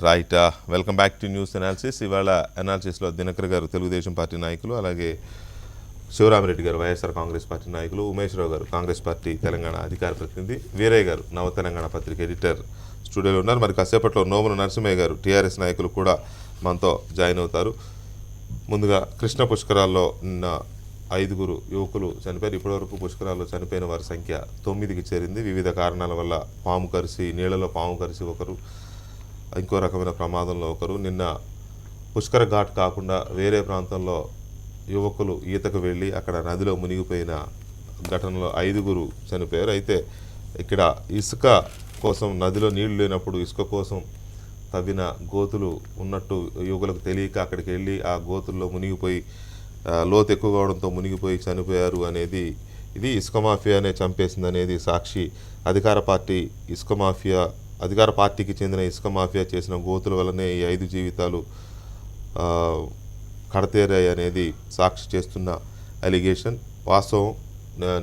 Right welcome back to news analysis. ఇవాళ అనాలిసిస్లో దినకర్ గారు Telugu Desam party నాయకులు, అలాగే శివరామిరెడ్డి గారు వైఎస్ఆర్ కాంగ్రెస్ పార్టీ నాయకులు, ఉమేష్ రావు గారు కాంగ్రెస్ పార్టీ తెలంగాణ అధికార ప్రతినిధి, వీరయ్య గారు నవ తెలంగాణ పత్రిక ఎడిటర్ స్టూడియోలో ఉన్నారు. మరి కాసేపట్లో నోముల నరసింహయ్య గారు టీఆర్ఎస్ నాయకులు కూడా మనతో జాయిన్ అవుతారు. ముందుగా కృష్ణ పుష్కరాల్లో నిన్న 5 యువకులు చనిపోయారు. ఇప్పటివరకు పుష్కరాల్లో చనిపోయిన వారి సంఖ్య 9కి చేరింది. వివిధ కారణాల వల్ల పాము కరిసి, నీళ్లలో పాము కరిసి ఒకరు, ఇంకో రకమైన ప్రమాదంలో ఒకరు, నిన్న పుష్కర ఘాట్ కాకుండా వేరే ప్రాంతంలో యువకులు ఈతకు వెళ్ళి అక్కడ నదిలో మునిగిపోయిన ఘటనలో 5 చనిపోయారు. అయితే ఇక్కడ ఇసుక కోసం, నదిలో నీళ్లు లేనప్పుడు ఇసుక కోసం తవ్విన గోతులు ఉన్నట్టు యువకులకు తెలియక అక్కడికి వెళ్ళి ఆ గోతుల్లో మునిగిపోయి లోతు ఎక్కువ కావడంతో మునిగిపోయి చనిపోయారు అనేది, ఇది ఇసుక మాఫియానే చంపేసింది అనేది సాక్షి. అధికార పార్టీకి చెందిన ఇసుక మాఫియా చేసిన గోతుల వల్లనే ఈ 5 జీవితాలు కడతేరాయి అనేది సాక్షి చేస్తున్న అలిగేషన్. వాస్తవం.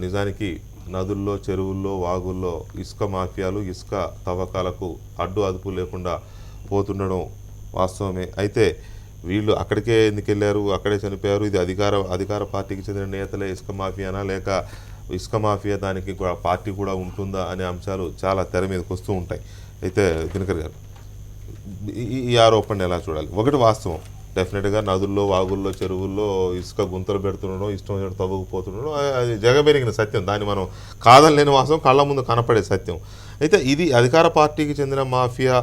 నిజానికి నదుల్లో, చెరువుల్లో, వాగుల్లో ఇసుక మాఫియాలు ఇసుక తవ్వకాలకు అడ్డు అదుపు లేకుండా పోతుండడం వాస్తవమే. అయితే వీళ్ళు అక్కడికే ఎందుకు వెళ్ళారు, అక్కడే చనిపోయారు, ఇది అధికార పార్టీకి చెందిన నేతలే ఇసుక మాఫియానా, లేక ఇసుక మాఫియా దానికి పార్టీ కూడా ఉంటుందా అనే అంశాలు చాలా తెర మీదకి వస్తూ ఉంటాయి. అయితే దినకర్ గారు, ఈ ఆరోపణను ఎలా చూడాలి? ఒకటి వాస్తవం, డెఫినెట్గా నదుల్లో, వాగుల్లో, చెరువుల్లో ఇసుక గుంతలు పెడుతుండడం, ఇష్టం తవ్వకపోతుండడం అది జగబెరిగిన సత్యం. దాన్ని మనం కాదనలేని వాస్తవం, కళ్ళ ముందు కనపడే సత్యం. అయితే ఇది అధికార పార్టీకి చెందిన మాఫియా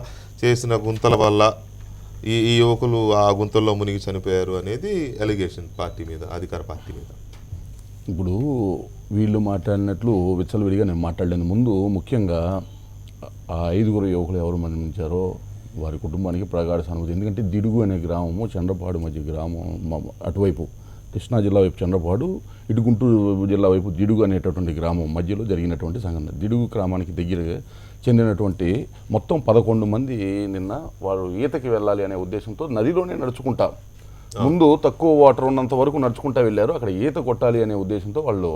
చేసిన గుంతల వల్ల ఈ యువకులు ఆ గుంతల్లో మునిగి చనిపోయారు అనేది అలిగేషన్ పార్టీ మీద, అధికార పార్టీ మీద. ఇప్పుడు వీళ్ళు మాట్లాడినట్లు విచ్చలవిడిగా నేను మాట్లాడలేను. ముందు ముఖ్యంగా ఆ 5 యువకులు ఎవరు మరణించారో వారి కుటుంబానికి ప్రగాఢ సానుభూతి. ఎందుకంటే దిడుగు అనే గ్రామము చండ్రపాడు మధ్య గ్రామం, అటువైపు కృష్ణా జిల్లా వైపు చండ్రపాడు, ఇటు గుంటూరు జిల్లా వైపు దిడుగు అనేటటువంటి గ్రామం మధ్యలో జరిగినటువంటి సంఘటన. దిడుగు గ్రామానికి దగ్గర చెందినటువంటి మొత్తం 11 మంది నిన్న వారు ఈతకి వెళ్ళాలి అనే ఉద్దేశంతో నదిలోనే నడుచుకుంటా, ముందు తక్కువ వాటర్ ఉన్నంత వరకు నడుచుకుంటా వెళ్ళారు. అక్కడ ఈత కొట్టాలి అనే ఉద్దేశంతో వాళ్ళు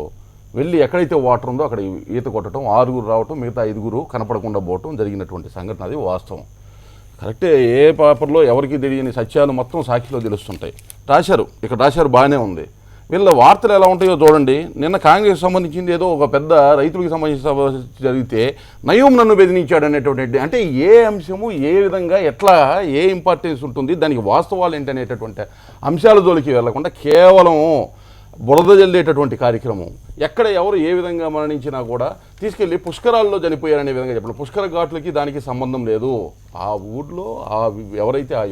వెళ్ళి ఎక్కడైతే వాటర్ ఉందో అక్కడ ఈత కొట్టడం, 6 రావటం, మిగతా 5 కనపడకుండా పోవటం జరిగినటువంటి సంఘటన. అది వాస్తవం, కరెక్టే. ఏ పేపర్లో ఎవరికి తెలియని సత్యాలు మొత్తం సాక్షిలో తెలుస్తుంటాయి. ఇక్కడ రాశారు, బాగానే ఉంది. వీళ్ళ వార్తలు ఎలా ఉంటాయో చూడండి. నిన్న కాంగ్రెస్ సంబంధించింది ఏదో ఒక పెద్ద రైతులకు సంబంధించిన జరిగితే నయం నన్ను బెదిరించాడు అనేటువంటి, అంటే ఏ అంశము ఏ విధంగా ఎట్లా ఏ ఇంపార్టెన్స్ ఉంటుంది, దానికి వాస్తవాలు ఏంటనేటటువంటి అంశాల జోలికి వెళ్లకుండా కేవలం బురద జల్లేటటువంటి కార్యక్రమం. ఎక్కడ ఎవరు ఏ విధంగా మరణించినా కూడా తీసుకెళ్ళి పుష్కరాల్లో చనిపోయారనే విధంగా చెప్పండి. పుష్కర ఘాట్లకి దానికి సంబంధం లేదు. ఆ ఊర్లో ఆ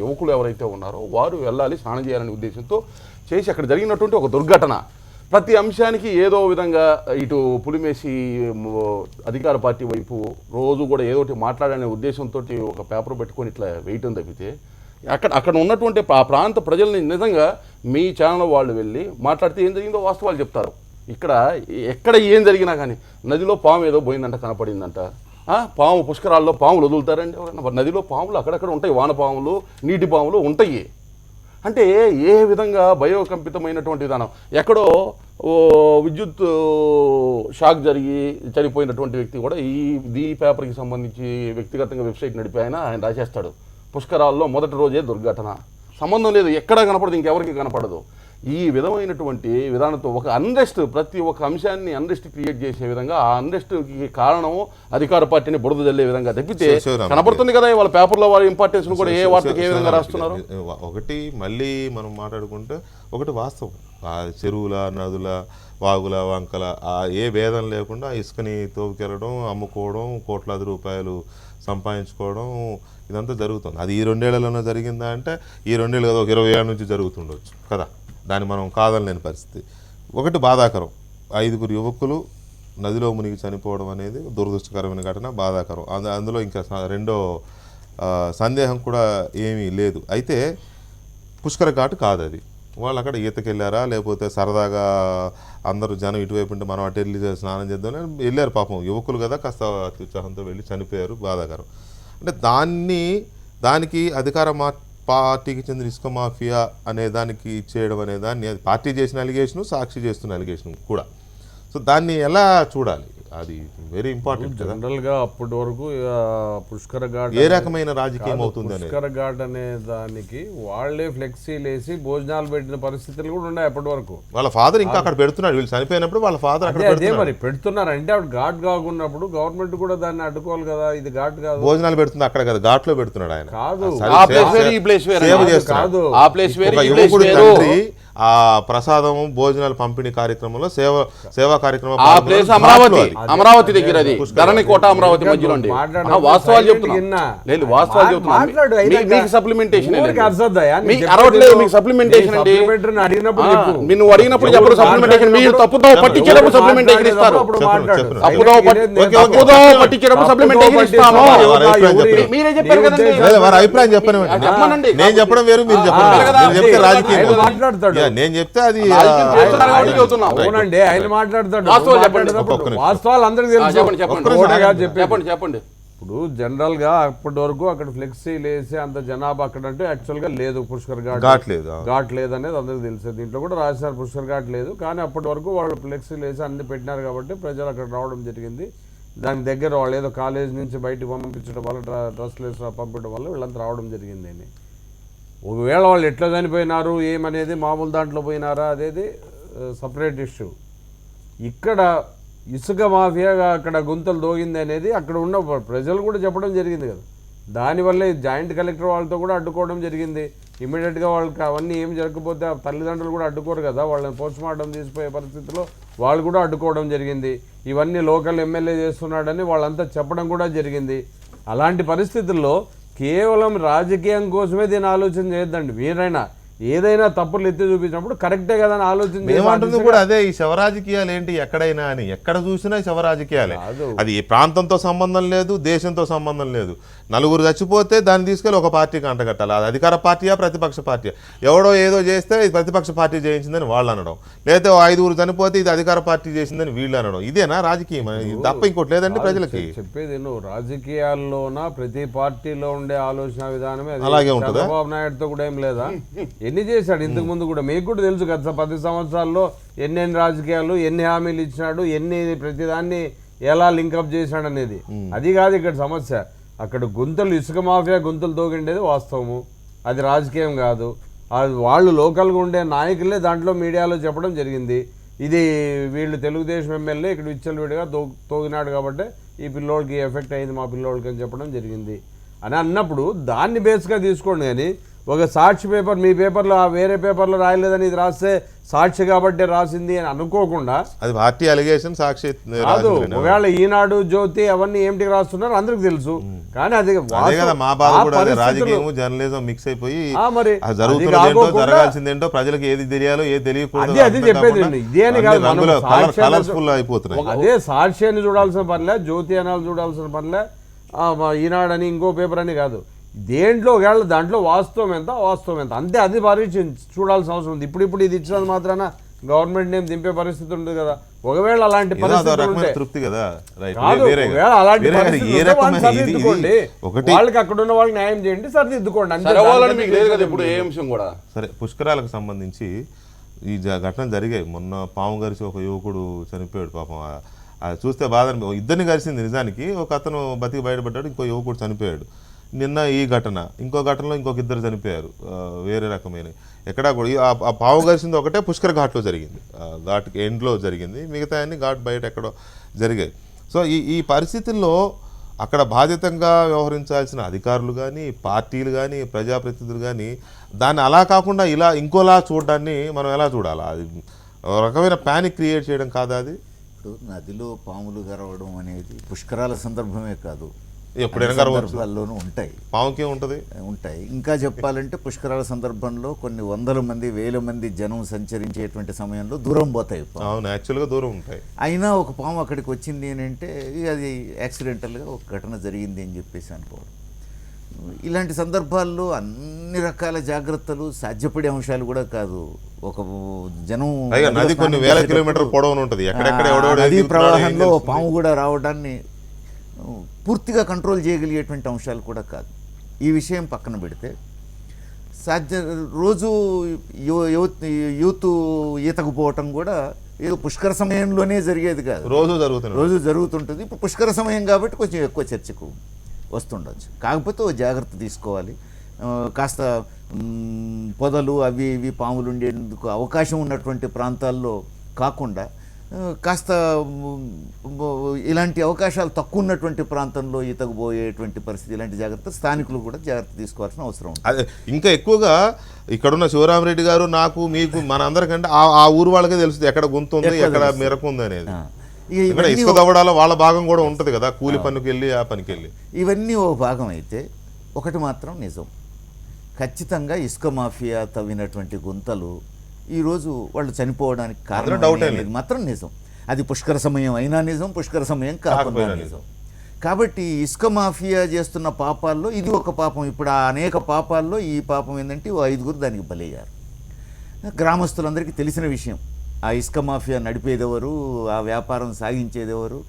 యువకులు ఎవరైతే ఉన్నారో వారు వెళ్ళాలి, స్నానం చేయాలనే ఉద్దేశంతో చేసి అక్కడ జరిగినటువంటి ఒక దుర్ఘటన. ప్రతి అంశానికి ఏదో విధంగా ఇటు పులిమేసి అధికార పార్టీ వైపు రోజు కూడా ఏదో ఒకటి మాట్లాడనే ఉద్దేశంతో ఒక పేపర్ పెట్టుకొని ఇట్లా వేయటం తప్పితే అక్కడ ఉన్నటువంటి ఆ ప్రాంత ప్రజల్ని నిజంగా మీ ఛానల్ వాళ్ళు వెళ్ళి మాట్లాడితే ఏం జరిగిందో వాస్తవాలు చెప్తారు. ఎక్కడ ఏం జరిగినా కానీ నదిలో పాము ఏదో పోయిందంట, కనపడిందంట. పాము పుష్కరాల్లో పాములు వదులుతారండి ఎవరైనా? నదిలో పాములు అక్కడక్కడ ఉంటాయి, వానపాములు, నీటి పాములు ఉంటాయి. అంటే ఏ విధంగా భయోకంపితమైనటువంటి విధానం. ఎక్కడో విద్యుత్ షాక్ జరిగి చనిపోయినటువంటి వ్యక్తి కూడా ఈ పేపర్కి సంబంధించి వ్యక్తిగతంగా వెబ్సైట్ నడిపి ఆయన రాసేస్తాడు, పుష్కరాల్లో మొదటి రోజే దుర్ఘటన. సంబంధం లేదు, ఎక్కడా కనపడదు, ఇంకెవరికి కనపడదు. ఈ విధమైనటువంటి విధానంతో ఒక అన్రెస్ట్, ప్రతి ఒక్క అంశాన్ని అన్రెస్ట్ క్రియేట్ చేసే విధంగా, ఆ అన్రెస్ట్కి కారణము అధికార పార్టీని బురద జల్లే విధంగా తప్పితే కనపడుతుంది కదా వాళ్ళ పేపర్లో వాళ్ళ ఇంపార్టెన్స్ కూడా ఏ వార్తకి ఏ విధంగా రాస్తున్నారు. ఒకటి మళ్ళీ మనం మాట్లాడుకుంటే ఒకటి వాస్తవం, ఆ చెరువుల, నదుల, వాగుల, వంకల ఏ భేదం లేకుండా ఇసుకని తోపుకెళ్ళడం, అమ్ముకోవడం, కోట్లాది రూపాయలు సంపాదించుకోవడం ఇదంతా జరుగుతుంది. అది ఈ 2 ఏళ్లలోనే జరిగిందా అంటే ఈ 2 ఏళ్ళు కదా, ఒక 20 ఏళ్ళ నుంచి జరుగుతుండొచ్చు కదా. దాన్ని మనం కాదనలేని పరిస్థితి. ఒకటి బాధాకరం, 5 యువకులు నదిలో మునిగి చనిపోవడం అనేది దురదృష్టకరమైన ఘటన, బాధాకరం. అందులో ఇంకా రెండో సందేహం కూడా ఏమీ లేదు. అయితే పుష్కర ఘాటు కాదు అది. వాళ్ళు అక్కడ ఈతకెళ్ళారా, లేకపోతే సరదాగా అందరూ జనం ఇటువైపు ఉంటే మనం అటు వెళ్ళి స్నానం చేద్దామని వెళ్ళారు. పాపం యువకులు కదా, కాస్త అత్యుత్సాహంతో వెళ్ళి చనిపోయారు, బాధాకరం. అంటే దానికి అధికార పార్టీకి చెందిన ఇసుక మాఫియా అనే దానికి ఇచ్చేయడం అనేదాన్ని, అది పార్టీ చేసిన అలిగేషను, సాక్షి చేస్తున్న అలిగేషన్ కూడా. సో దాన్ని ఎలా చూడాలి? అది వెరీ ఇంపార్టెంట్ కదా. జనరల్ గా అప్పటి వరకు పుష్కర ఘాట్ ఏ రకమైన రాజకీయం అవుతుంది అనేది. పుష్కర ఘాట్ అనే దానికి వాళ్లే ఫ్లెక్సీలు వేసి భోజనాలు పెట్టిన పరిస్థితులు కూడా ఉన్నాయి అప్పటి వరకు. వాళ్ళ ఫాదర్ ఇంకా అక్కడ పెడుతున్నాడు, వీళ్ళు చనిపోయినప్పుడు వాళ్ళ ఫాదర్ అక్కడ అదే మరి పెడుతున్నారు అంటే అప్పుడు ఘాట్ కాకున్నప్పుడు గవర్నమెంట్ కూడా దాన్ని అడ్డుకోవాలి కదా. ఇది ఘాట్ కాదు, భోజనాలు పెడుతుంది అక్కడ కదా, ఘాట్లో పెడుతున్నాడు ఆయన. కాదు కాదు తండ్రి ఆ ప్రసాదం భోజనాలు పంపిణీ కార్యక్రమంలో సేవా కార్యక్రమం అమరావతి దగ్గర, అది ధరణి కోట అమరావతి మధ్యలో వాస్తవాలు చెప్తున్నా. లేదు వాస్తవాలు చెప్తున్నా. సప్లిమెంటేషన్ అరవట్లేదు మీకు సప్లిమెంటేషన్ అండి. నువ్వు అడిగినప్పుడు చెప్పరు సప్లిమెంటేషన్. మీరు తప్పుదో పట్టించేటప్పుడు సప్లిమెంటేషన్ ఇస్తారు. తప్పుదో పట్టించేటప్పుడు సప్లిమెంటేషన్ ఇస్తాము. మీరే చెప్పారు కదండి. వారి అభిప్రాయం చెప్పనండి. నేను చెప్పడం వేరు, మీరు చెప్పండి. రాజకీయం మాట్లాడతాడు, నేను చెప్తే అది అవునండి. ఆయన మాట్లాడతాడు, వాస్తవాలు అందరికి తెలుసు. చెప్పండి. ఇప్పుడు జనరల్ గా అప్పటి వరకు అక్కడ ఫ్లెక్సీలు వేసి అంత జనాభా అక్కడ అంటే యాక్చువల్ గా లేదు, పుష్కర్ ఘాట్ లేదు అనేది అందరికి తెలుసు. దీంట్లో కూడా రాశారు పుష్కర్ ఘాట్ లేదు, కానీ అప్పటి వరకు వాళ్ళు ఫ్లెక్సీలు వేసి అన్ని పెట్టినారు కాబట్టి ప్రజలు అక్కడ రావడం జరిగింది. దాని దగ్గర వాళ్ళు ఏదో కాలేజ్ నుంచి బయటకు పంపించడం వల్ల, డ్రెస్లు వేసి పంపించడం వల్ల వీళ్ళంతా రావడం జరిగింది. ఒకవేళ వాళ్ళు ఎట్లా చనిపోయినారు ఏమనేది మామూలు దాంట్లో పోయినారా అనేది సపరేట్ ఇష్యూ. ఇక్కడ ఇసుక మాఫియాగా అక్కడ గుంతలు దోగింది అనేది అక్కడ ఉన్న ప్రజలు కూడా చెప్పడం జరిగింది కదా. దానివల్లే జాయింట్ కలెక్టర్ వాళ్ళతో కూడా అడ్డుకోవడం జరిగింది. ఇమీడియట్గా వాళ్ళకి అవన్నీ ఏం జరగకపోతే ఆ తల్లిదండ్రులు కూడా అడ్డుకోరు కదా, వాళ్ళని పోస్ట్మార్టం తీసిపోయే పరిస్థితిలో వాళ్ళు కూడా అడ్డుకోవడం జరిగింది. ఇవన్నీ లోకల్ ఎమ్మెల్యే చేస్తున్నాడని వాళ్ళంతా చెప్పడం కూడా జరిగింది. అలాంటి పరిస్థితుల్లో కేవలం రాజకీయం కోసమే దీన్ని ఆలోచన చేయొద్దండి. మీరైనా ఏదైనా తప్పులు ఎత్తి చూపించినప్పుడు కరెక్టే కదా అని ఆలోచన ఏమంటుంది కూడా అదే. ఈ శవ రాజకీయాలు ఏంటి ఎక్కడైనా అని, ఎక్కడ చూసినా శవ రాజకీయాలే. అది ఏ ప్రాంతంతో సంబంధం లేదు, దేశంతో సంబంధం లేదు. నలుగురు చచ్చిపోతే దాన్ని తీసుకెళ్ళి ఒక పార్టీకి అంటగట్టాలి. అది అధికార పార్టీయా ప్రతిపక్ష పార్టీయా? ఎవడో ఏదో చేస్తే ఇది ప్రతిపక్ష పార్టీ చేయించిందని వాళ్ళు అనడం, లేకపోతే 5 చనిపోతే ఇది అధికార పార్టీ చేసిందని వీళ్ళు అనడం. ఇదేనా రాజకీయం? తప్ప ఇంకోటి లేదండి ప్రజలకి. చెప్పేది నువ్వు రాజకీయాల్లోన ప్రతి పార్టీలో ఉండే ఆలోచన విధానమే అలాగే ఉంటుంది. చంద్రబాబు నాయుడుతో కూడా ఏం లేదా? ఎన్ని చేశాడు ఇంతకు ముందు కూడా, మీకు కూడా తెలుసు కదా 10 సంవత్సరాల్లో ఎన్ని రాజకీయాలు, ఎన్ని హామీలు ఇచ్చినాడు, ప్రతిదాన్ని ఎలా లింకప్ చేశాడు అనేది. అది కాదు ఇక్కడ సమస్య. అక్కడ గుంతలు, ఇసుక మాఫియా గుంతలు తోగిండేది వాస్తవము, అది రాజకీయం కాదు. అది వాళ్ళు లోకల్గా ఉండే నాయకులే దాంట్లో మీడియాలో చెప్పడం జరిగింది. ఇది వీళ్ళు తెలుగుదేశం ఎమ్మెల్యే ఇక్కడ విచ్చలవిడిగా తోగినాడు కాబట్టి ఈ పిల్లోడికి ఎఫెక్ట్ అయింది మా పిల్లోడికి అని చెప్పడం జరిగింది అని అన్నప్పుడు దాన్ని బేస్గా తీసుకోండి. కానీ ఒక సాక్షి పేపర్ మీ పేపర్లో వేరే పేపర్లో రాయలేదని ఇది రాస్తే సాక్షి కాబట్టి రాసింది అని అనుకోకుండా, అది పార్టీ అలిగేషన్, సాక్షి కాదు. ఒకవేళ ఈనాడు, జ్యోతి అవన్నీ ఏమిటికి రాస్తున్నారు అందరికి తెలుసు. కానీ అది మా బాధ కూడా రాజకీయం జర్నలిజం మిక్స్ అయిపోయి జరగాల్సిందేంటో ప్రజలకు ఏది తెలియాలో ఏది తెలియకూడదు అది చెప్పేది. ఇదే అని కాదు, కలర్ఫుల్ అయిపోతున్నాయి. అదే సాక్షి అని చూడాల్సిన పనిలే, జ్యోతి అనాలు చూడాల్సిన పనిలే, ఈనాడు అని ఇంకో పేపర్ అని కాదు. దేంట్లో ఒకవేళ దాంట్లో వాస్తవం ఎంత అంతే, అది పరీక్షించి చూడాల్సిన అవసరం ఉంది. ఇప్పుడు ఇది ఇచ్చినది మాత్రాన గవర్నమెంట్ నేమ్ దింపే పరిస్థితి ఉంటుంది కదా. ఒకవేళ అలాంటి తృప్తి కదా, వాళ్ళకి అక్కడ ఉన్న వాళ్ళకి న్యాయం చేయండి, సరిదిద్దుకోండి. సరే, పుష్కరాలకు సంబంధించి ఈ ఘటన జరిగాయి. మొన్న పాము గరిచి ఒక యువకుడు చనిపోయాడు పాపం. అది చూస్తే బాధ. ఇద్దరిని కలిసింది నిజానికి. ఒక అతను బతికి బయటపడ్డాడు, ఇంకో యువకుడు చనిపోయాడు. నిన్న ఈ ఘటన, ఇంకో ఘటనలో ఇంకొక ఇద్దరు చనిపోయారు వేరే రకమైన. ఎక్కడా కూడా ఆ పావు కలిసింది ఒకటే పుష్కర్ ఘాట్లో జరిగింది, ఘాట్కి ఎండ్లో జరిగింది. మిగతా అన్ని ఘాట్ బయట ఎక్కడో జరిగాయి. సో ఈ పరిస్థితుల్లో అక్కడ బాధ్యతంగా వ్యవహరించాల్సిన అధికారులు కానీ, పార్టీలు కానీ, ప్రజాప్రతినిధులు కానీ దాన్ని అలా కాకుండా ఇలా ఇంకోలా చూడడాన్ని మనం ఎలా చూడాలా? అది రకమైన ప్యానిక్ క్రియేట్ చేయడం కాదా అది? ఇప్పుడు నదిలో పాములు గరవడం అనేది పుష్కరాల సందర్భమే కాదు, ఎప్పుడైనా సందర్భాల్లోనూ ఉంటాయి. పాముకే ఉంటాయి. ఇంకా చెప్పాలంటే పుష్కరాల సందర్భంలో కొన్ని 100 మంది 1000 మంది జనం సంచరించేటువంటి సమయంలో దూరం పోతాయి. అవును, యాక్చువల్గా దూరం ఉంటాయి. అయినా ఒక పాము అక్కడికి వచ్చింది అని అంటే అది యాక్సిడెంటల్గా ఒక ఘటన జరిగింది అని చెప్పేసి అనుకోవడం. ఇలాంటి సందర్భాల్లో అన్ని రకాల జాగ్రత్తలు సాధ్యపడే అంశాలు కూడా కాదు. ఒక జనం నది కొన్ని వేల కిలోమీటర్ల పొడవున ఉంటుంది, నదీ ప్రవాహంలో పాము కూడా రావడాన్ని పూర్తిగా కంట్రోల్ చేయగలిగేటువంటి అంశాలు కూడా కాదు. ఈ విషయం పక్కన పెడితే రోజు యూత్ ఈతకు పోవటం కూడా ఏదో పుష్కర సమయంలోనే జరిగేది కాదు, రోజు జరుగుతుంటుంది. ఇప్పుడు పుష్కర సమయం కాబట్టి కొంచెం ఎక్కువ చర్చకు వస్తుండొచ్చు. కాకపోతే ఓ జాగ్రత్త తీసుకోవాలి. కాస్త పొదలు అవి ఇవి పాములు ఉండేందుకు అవకాశం ఉన్నటువంటి ప్రాంతాల్లో కాకుండా కాస్త ఇలాంటి అవకాశాలు తక్కువ ఉన్నటువంటి ప్రాంతంలో ఈతకు పోయేటువంటి పరిస్థితి, ఇలాంటి జాగ్రత్త స్థానికులు కూడా జాగ్రత్త తీసుకోవాల్సిన అవసరం ఉంది. అదే ఇంకా ఎక్కువగా ఇక్కడున్న శివరామరెడ్డి గారు నాకు మీకు మన అందరికంటే ఆ ఊరు వాళ్ళకే తెలుస్తుంది ఎక్కడ గుంత ఉంది, ఎక్కడ మెరకు ఉంది అనేది. ఇక్కడ ఇసుక దవ్వడాలో వాళ్ళ భాగం కూడా ఉంటుంది కదా, కూలి పనికి వెళ్ళి ఆ పనికి వెళ్ళి. ఇవన్నీ ఓ భాగం అయితే ఒకటి మాత్రం నిజం, ఖచ్చితంగా ఇసుక మాఫియా తవ్వినటువంటి గుంతలు ఈరోజు వాళ్ళు చనిపోవడానికి కారణం అనేది మాత్రం నిజం. అది పుష్కర సమయం అయినా నిజం, పుష్కర సమయం కాకపోయినా నిజం. కాబట్టి ఇసుక మాఫియా చేస్తున్న పాపాల్లో ఇది ఒక పాపం. ఇప్పుడు ఆ అనేక పాపాల్లో ఈ పాపం ఏంటంటే 5 దానికి బలయ్యారు. గ్రామస్తులందరికీ తెలిసిన విషయం, ఆ ఇసుక మాఫియా నడిపేదెవరు, ఆ వ్యాపారం సాగించేదెవరు,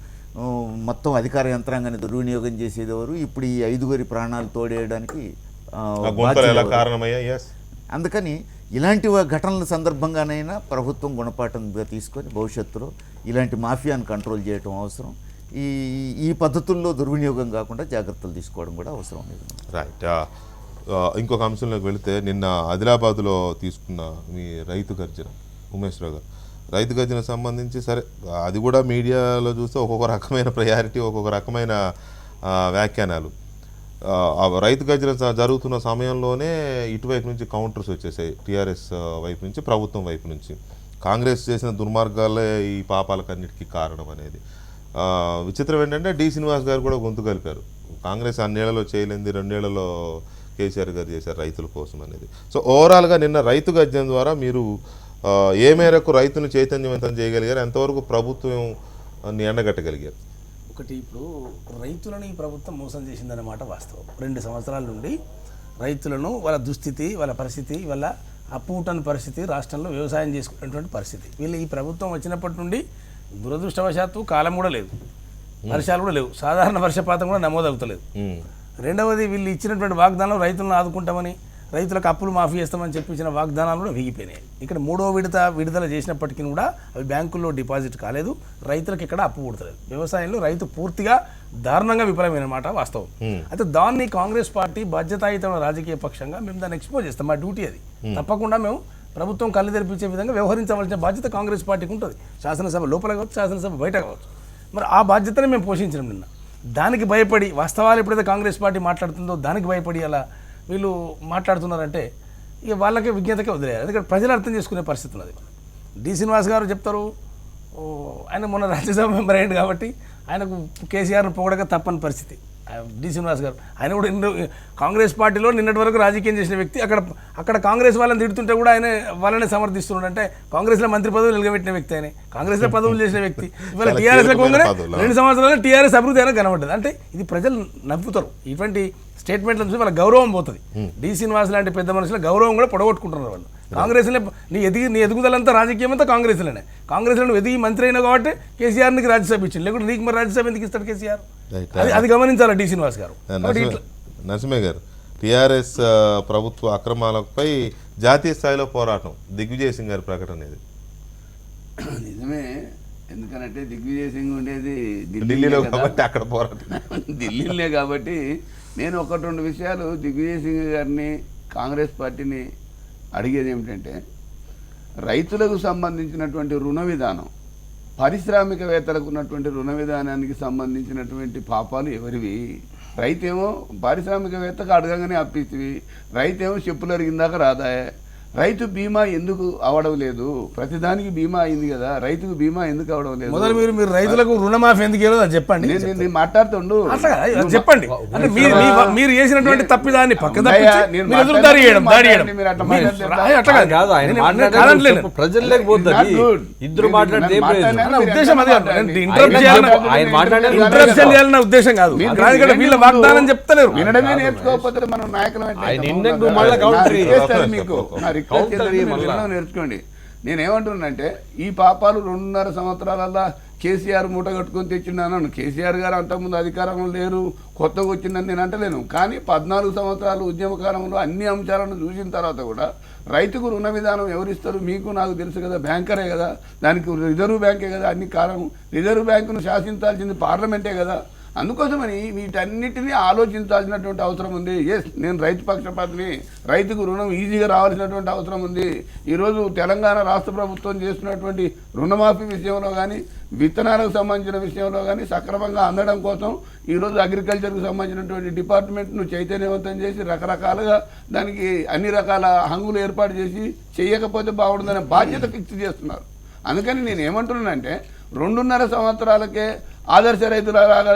మొత్తం అధికార యంత్రాంగాన్ని దుర్వినియోగం చేసేదెవరు, ఇప్పుడు ఈ 5 ప్రాణాలు తోడేయడానికి కారణమయ్యా. అందుకని ఇలాంటి ఘటనల సందర్భంగానైనా ప్రభుత్వం గుణపాఠంగా తీసుకొని భవిష్యత్తులో ఇలాంటి మాఫియాను కంట్రోల్ చేయడం అవసరం. ఈ పద్ధతుల్లో దుర్వినియోగం కాకుండా జాగ్రత్తలు తీసుకోవడం కూడా అవసరం. రైట్. ఇంకొక అంశంలోకి వెళితే నిన్న ఆదిలాబాద్లో తీసుకున్న మీ రైతు గర్జన, ఉమేశ్వరరావు గారు రైతు గర్జన సంబంధించి సరే అది కూడా మీడియాలో చూస్తే ఒక్కొక్క రకమైన ప్రయారిటీ, ఒక్కొక్క రకమైన వ్యాఖ్యానాలు. రైతు గర్జన జరుగుతున్న సమయంలోనే ఇటువైపు నుంచి కౌంటర్స్ వచ్చేసాయి, టీఆర్ఎస్ వైపు నుంచి, ప్రభుత్వం వైపు నుంచి. కాంగ్రెస్ చేసిన దుర్మార్గాలే ఈ పాపాలకన్నిటికీ కారణం అనేది. విచిత్రం ఏంటంటే డి శ్రీనివాస్ గారు కూడా గొంతు కలిపారు, కాంగ్రెస్ అన్నేళ్లలో చేయలేంది 2 ఏళ్లలో కేసీఆర్ గారు చేశారు రైతుల కోసం అనేది. సో ఓవరాల్గా నిన్న రైతు గర్జన ద్వారా మీరు ఏ మేరకు రైతును చైతన్యవంతం చేయగలిగారు, ఎంతవరకు ప్రభుత్వం ఎండగట్టగలిగారు? ఒకటి, ఇప్పుడు రైతులను ఈ ప్రభుత్వం మోసం చేసిందన్నమాట వాస్తవం. 2 సంవత్సరాల నుండి రైతులను వాళ్ళ దుస్థితి, వాళ్ళ పరిస్థితి, వాళ్ళ అప్పుటని పరిస్థితి, రాష్ట్రంలో వ్యవసాయం చేసుకునేటువంటి పరిస్థితి. వీళ్ళు ఈ ప్రభుత్వం వచ్చినప్పటి నుండి దురదృష్టవశాత్తు కాలం కూడా లేదు, వర్షాలు కూడా లేవు, సాధారణ వర్షపాతం కూడా నమోదవుతలేదు. రెండవది, వీళ్ళు ఇచ్చినటువంటి వాగ్దానాలు రైతులను ఆదుకుంటామని, రైతులకు అప్పులు మాఫీ చేస్తామని చెప్పించిన వాగ్దానాలు కూడా వీగిపోయినాయి. ఇక్కడ 3వ విడుదల చేసినప్పటికీ కూడా అవి బ్యాంకుల్లో డిపాజిట్ కాలేదు, రైతులకు ఇక్కడ అప్పు పుడతలేదు. వ్యవసాయంలో రైతు పూర్తిగా దారుణంగా విఫలమైన మాట వాస్తవం. అయితే దాన్ని కాంగ్రెస్ పార్టీ బాధ్యతాయుతమైన రాజకీయ పక్షంగా మేము దాన్ని ఎక్స్పోజ్ చేస్తాం, మా డ్యూటీ అది. తప్పకుండా మేము ప్రభుత్వం కళ్ళు తెరిపించే విధంగా వ్యవహరించవలసిన బాధ్యత కాంగ్రెస్ పార్టీకి ఉంటుంది, శాసనసభ లోపల కావచ్చు, శాసనసభ బయట కావచ్చు. మరి ఆ బాధ్యతని మేము పోషించినాం నిన్న. దానికి భయపడి, వాస్తవాలు ఎప్పుడైతే కాంగ్రెస్ పార్టీ మాట్లాడుతుందో దానికి భయపడి అలా వీళ్ళు మాట్లాడుతున్నారంటే ఇక వాళ్ళకే విజ్ఞతకే వదిలేయాలి. ఎందుకంటే ప్రజలు అర్థం చేసుకునే పరిస్థితి ఉన్నది. డి శ్రీనివాస్ గారు చెప్తారు, ఆయన మొన్న రాజ్యసభ మెంబర్ అయ్యాడు కాబట్టి ఆయనకు కేసీఆర్ను పొగడక తప్పని పరిస్థితి. డి శ్రీనివాస్ గారు ఆయన కూడా కాంగ్రెస్ పార్టీలో నిన్నటి వరకు రాజకీయం చేసిన వ్యక్తి, అక్కడ కాంగ్రెస్ వాళ్ళని తిడుతుంటే కూడా ఆయన వాళ్ళని సమర్థిస్తున్నాడంటే కాంగ్రెస్లో మంత్రి పదవులు నిలబెట్టిన వ్యక్తి, ఆయన కాంగ్రెస్లో పదవులు చేసిన వ్యక్తి. ఇవాళ టీఆర్ఎస్లో పోగానే 2 సంవత్సరాలు టీఆర్ఎస్ అభివృద్ధి అయినా కనబడ్డది. అంటే ఇది ప్రజలు నవ్వుతారు, ఇటువంటి స్టేట్మెంట్ల నుంచి వాళ్ళ గౌరవం పోతుంది. డి శ్రీనివాస్ లాంటి పెద్ద మనుషుల గౌరవం కూడా పొడగొట్టుకుంటున్నారు వాళ్ళు. కాంగ్రెస్లో నీ ఎదుగుదలంతా రాజకీయం అంతా కాంగ్రెస్లోనే. కాంగ్రెస్లో నువ్వు ఎదిగి మంత్రి అయినా కాబట్టి కేసీఆర్కి రాజ్యసభ ఇచ్చింది, లేకుంటే నీకు మరి రాజ్యసభ ఎందుకు ఇస్తాడు కేసీఆర్? అది గమనించాలి డి శ్రీనివాస్ గారు. నరసింహ గారు, టీఆర్ఎస్ ప్రభుత్వ అక్రమాలపై జాతీయ స్థాయిలో పోరాటం, దిగ్విజయ్ సింగ్ గారి ప్రకటన ఇది నిజమే. ఎందుకనంటే దిగ్విజయ్ సింగ్ ఉండేది ఢిల్లీలో కాబట్టి అక్కడ పోరాటం ఢిల్లీలో కాబట్టి నేను 1-2 విషయాలు దిగ్విజయ్ సింగ్ గారిని, కాంగ్రెస్ పార్టీని అడిగేది ఏమిటంటే, రైతులకు సంబంధించినటువంటి రుణ విధానం, పారిశ్రామికవేత్తలకు ఉన్నటువంటి రుణ విధానానికి సంబంధించినటువంటి పాపాలు ఎవరివి? రైతేమో పారిశ్రామికవేత్తకు అడగగానే అప్పిస్తుంది, రైతేమో చెప్పులు అరిగిందాక రాదాయే. రైతు బీమా ఎందుకు అవడం లేదు? ప్రతిదానికి బీమా అయింది కదా, రైతుకు బీమా ఎందుకు అవడం లేదు? మొదలు మీరు రైతులకు రుణమాఫీ ఎందుకు ఇవ్వలేదు అది చెప్పండి. నేను మాట్లాడుతుండు చెప్పండి. అంటే మీరు చేసినటువంటి తప్పిదాన్ని పక్కన ఉద్దేశం ఉద్దేశం కాదు, వీళ్ళ వాగ్దానం చెప్తలేరు. వినడమే నేర్చుకోకపోతే మనం నాయకులు మీకు నేర్చుకోండి. నేనేమంటున్నానంటే ఈ పాపాలు 2.5 సంవత్సరాలల్లా కేసీఆర్ మూట కట్టుకొని తెచ్చిండన్నాను. కేసీఆర్ గారు అంతకుముందు అధికారంలో లేరు, కొత్తగా వచ్చిందని నేను అంటలేను. కానీ 14 సంవత్సరాలు ఉద్యమ కాలంలో అన్ని అంశాలను చూసిన తర్వాత కూడా రైతుకు రుణ విధానం ఎవరిస్తారు? మీకు నాకు తెలుసు కదా, బ్యాంకరే కదా, దానికి రిజర్వ్ బ్యాంకే కదా, అన్ని కాలం రిజర్వ్ బ్యాంకును శాసించాల్సింది పార్లమెంటే కదా. అందుకోసమని వీటన్నిటినీ ఆలోచించాల్సినటువంటి అవసరం ఉంది. ఎస్, నేను రైతు పక్షపాతిని, రైతుకు రుణం ఈజీగా రావాల్సినటువంటి అవసరం ఉంది. ఈరోజు తెలంగాణ రాష్ట్ర ప్రభుత్వం చేస్తున్నటువంటి రుణమాఫీ విషయంలో కానీ, విత్తనాలకు సంబంధించిన విషయంలో కానీ సక్రమంగా అందడం కోసం ఈరోజు అగ్రికల్చర్కు సంబంధించినటువంటి డిపార్ట్మెంట్ను చైతన్యవంతం చేసి రకరకాలుగా దానికి అన్ని రకాల హంగులు ఏర్పాటు చేసి చేయకపోతే బాగుంటుందనే బాధ్యత ఫిక్స్ చేస్తున్నారు. అందుకని నేను ఏమంటున్నానంటే 2.5 సంవత్సరాలకే ఆదర్శ రైతులలాగా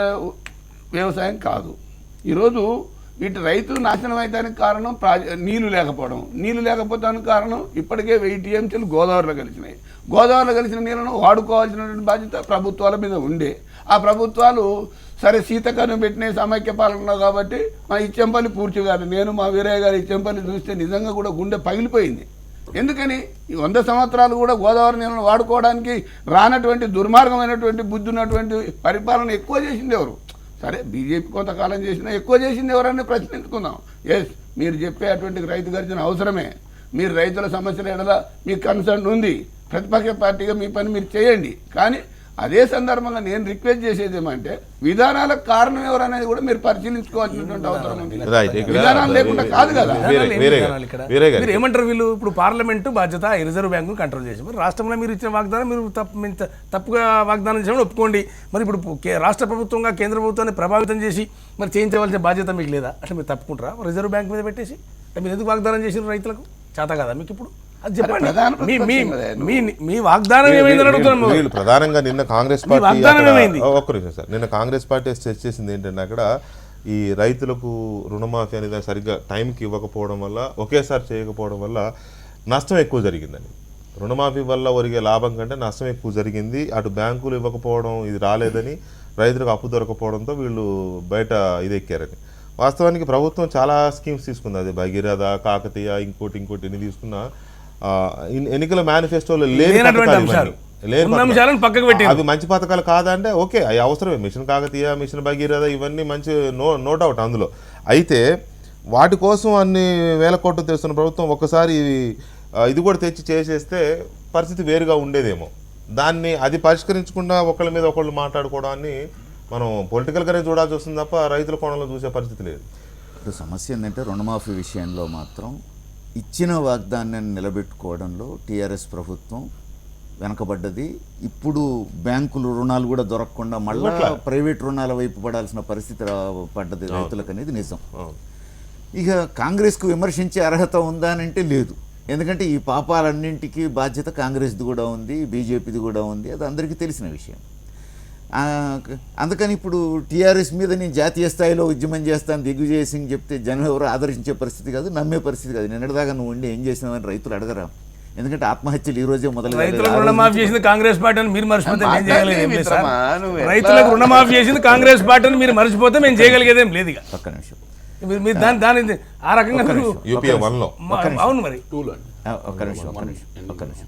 వ్యవసాయం కాదు. ఈరోజు వీటి రైతులు నాశనం అవడానికి కారణం నీళ్లు లేకపోవడం. నీళ్లు లేకపోవడానికి కారణం ఇప్పటికే 1000 టీఎంసీలు గోదావరిలో కలిసినాయి. గోదావరిలో కలిసిన నీళ్లను వాడుకోవాల్సినటువంటి బాధ్యత ప్రభుత్వాల మీద ఉండే. ఆ ప్రభుత్వాలు సరే శీతకాలం పెట్టిన సమైక్య పాలనలో కాబట్టి మా ఇచ్చెంపల్లి పూర్తి గారు, నేను మా వీరయ్య గారు ఇచ్చెంపల్లి చూస్తే నిజంగా కూడా గుండె పగిలిపోయింది. ఎందుకని ఈ 100 సంవత్సరాలు కూడా గోదావరి నీళ్ళను వాడుకోవడానికి రానటువంటి దుర్మార్గమైనటువంటి బుద్ధి ఉన్నటువంటి పరిపాలన ఎక్కువ చేసింది ఎవరు? సరే బీజేపీ కొంతకాలం చేసినా ఎక్కువ చేసింది ఎవరని ప్రశ్నించుకుందాం. ఎస్, మీరు చెప్పే అటువంటి రైతు గర్జన అవసరమే. మీరు రైతుల సమస్యల ఎడల మీకు కన్సర్న్ ఉంది, ప్రతిపక్ష పార్టీగా మీ పని మీరు చేయండి. కానీ అదే సందర్భంగా నేను రిక్వెస్ట్ చేసేది ఏమంటే విధానాలకు కారణం ఎవరనేది కూడా మీరు పరిశీలించుకోవాల్సినటువంటి అవసరం ఉంది. విధానాలు లేకుండా కాదు కదా. మీరు ఏమంటారు? వీళ్ళు ఇప్పుడు పార్లమెంటు బాధ్యత రిజర్వ్ బ్యాంకును కంట్రోల్ చేసి, మరి రాష్ట్రంలో మీరు ఇచ్చిన వాగ్దానం మీరు తప్పుగా వాగ్దానం చేయడం ఒప్పుకోండి. మరి ఇప్పుడు రాష్ట్ర ప్రభుత్వంగా కేంద్ర ప్రభుత్వాన్ని ప్రభావితం చేసి మరి చేయించవలసిన బాధ్యత మీకు లేదా? అట్లా మీరు తప్పుకుంటారా రిజర్వ్ బ్యాంక్ మీద పెట్టేసి? మీరు ఎందుకు వాగ్దానం చేసిన రైతులకు? చేత కదా మీకు ఇప్పుడు? అది చెప్పండి. మీ వాగ్దానం ఏమైందని అడుగుతున్నాను. ప్రధానంగా నిన్న కాంగ్రెస్ పార్టీ ఒక్క నిమిషం సార్, నిన్న కాంగ్రెస్ పార్టీ చర్చ చేసింది ఏంటంటే అక్కడ ఈ రైతులకు రుణమాఫీ అనేది సరిగ్గా టైంకి ఇవ్వకపోవడం వల్ల, ఒకేసారి చేయకపోవడం వల్ల నష్టం ఎక్కువ జరిగిందని. రుణమాఫీ వల్ల ఒరిగే లాభం కంటే నష్టం ఎక్కువ జరిగింది. అటు బ్యాంకులు ఇవ్వకపోవడం, ఇది రాలేదని, రైతులకు అప్పు దొరకపోవడంతో వీళ్ళు బయట ఇది ఎక్కారని. వాస్తవానికి ప్రభుత్వం చాలా స్కీమ్స్ తీసుకుంది. అది భగీరథ, కాకతీయ, ఇంకోటి ఎన్ని తీసుకున్నా ఎన్నికల మేనిఫెస్టోలో అవి మంచి పథకాలు కాదంటే ఓకే, అవి అవసరమే. మిషన్ కాకతీయ, మిషన్ భగీరథ ఇవన్నీ మంచి నో డౌట్ అందులో. అయితే వాటి కోసం అన్ని వేల కోట్లు తెస్తున్న ప్రభుత్వం ఒక్కసారి ఇది కూడా తెచ్చి చేసేస్తే పరిస్థితి వేరుగా ఉండేదేమో. దాన్ని అది పరిష్కరించకుండా ఒకళ్ళ మీద ఒకళ్ళు మాట్లాడుకోవడాన్ని మనం పొలిటికల్గానే చూడాల్సి వస్తుంది తప్ప రైతుల కోణంలో చూసే పరిస్థితి లేదు. ఇప్పుడు సమస్య ఏంటంటే రుణమాఫీ విషయంలో మాత్రం ఇచ్చిన వాగ్దానాన్ని నిలబెట్టుకోవడంలో టీఆర్ఎస్ ప్రభుత్వం వెనకబడ్డది. ఇప్పుడు బ్యాంకులు రుణాలు కూడా దొరకకుండా మళ్ళీ ప్రైవేట్ రుణాల వైపు పడాల్సిన పరిస్థితి పడ్డది రైతులకు అనేది నిజం. ఇక కాంగ్రెస్కు విమర్శించే అర్హత ఉందా అని అంటే లేదు. ఎందుకంటే ఈ పాపాలన్నింటికీ బాధ్యత కాంగ్రెస్ది కూడా ఉంది, బీజేపీది కూడా ఉంది. అది అందరికీ తెలిసిన విషయం. అందుకని ఇప్పుడు టీఆర్ఎస్ మీద నేను జాతీయ స్థాయిలో ఉద్యమం చేస్తాను దిగ్విజయ్ సింగ్ చెప్తే జనం ఎవరో ఆదరించే పరిస్థితి కాదు, నమ్మే పరిస్థితి కాదు. నిన్నటిదాకా నువ్వు ఉండి ఏం చేసినావని రైతులు అడగరా? ఎందుకంటే ఆత్మహత్యలు ఈ రోజే మొదలు. రైతులకు రుణమాఫీ చేసింది కాంగ్రెస్ పార్టీ అని మీరు మర్చిపోతే మేము చేయగలిగేది. రైతులకు రుణమాఫీ చేసింది కాంగ్రెస్ పార్టీ అని మీరు మర్చిపోతే మేము చేయగలిగేదేం లేదు. ఇక ఒక్క నిమిషం, మీరు దాని ఆ రకంగా అవును మరి ఒక్క నిమిషం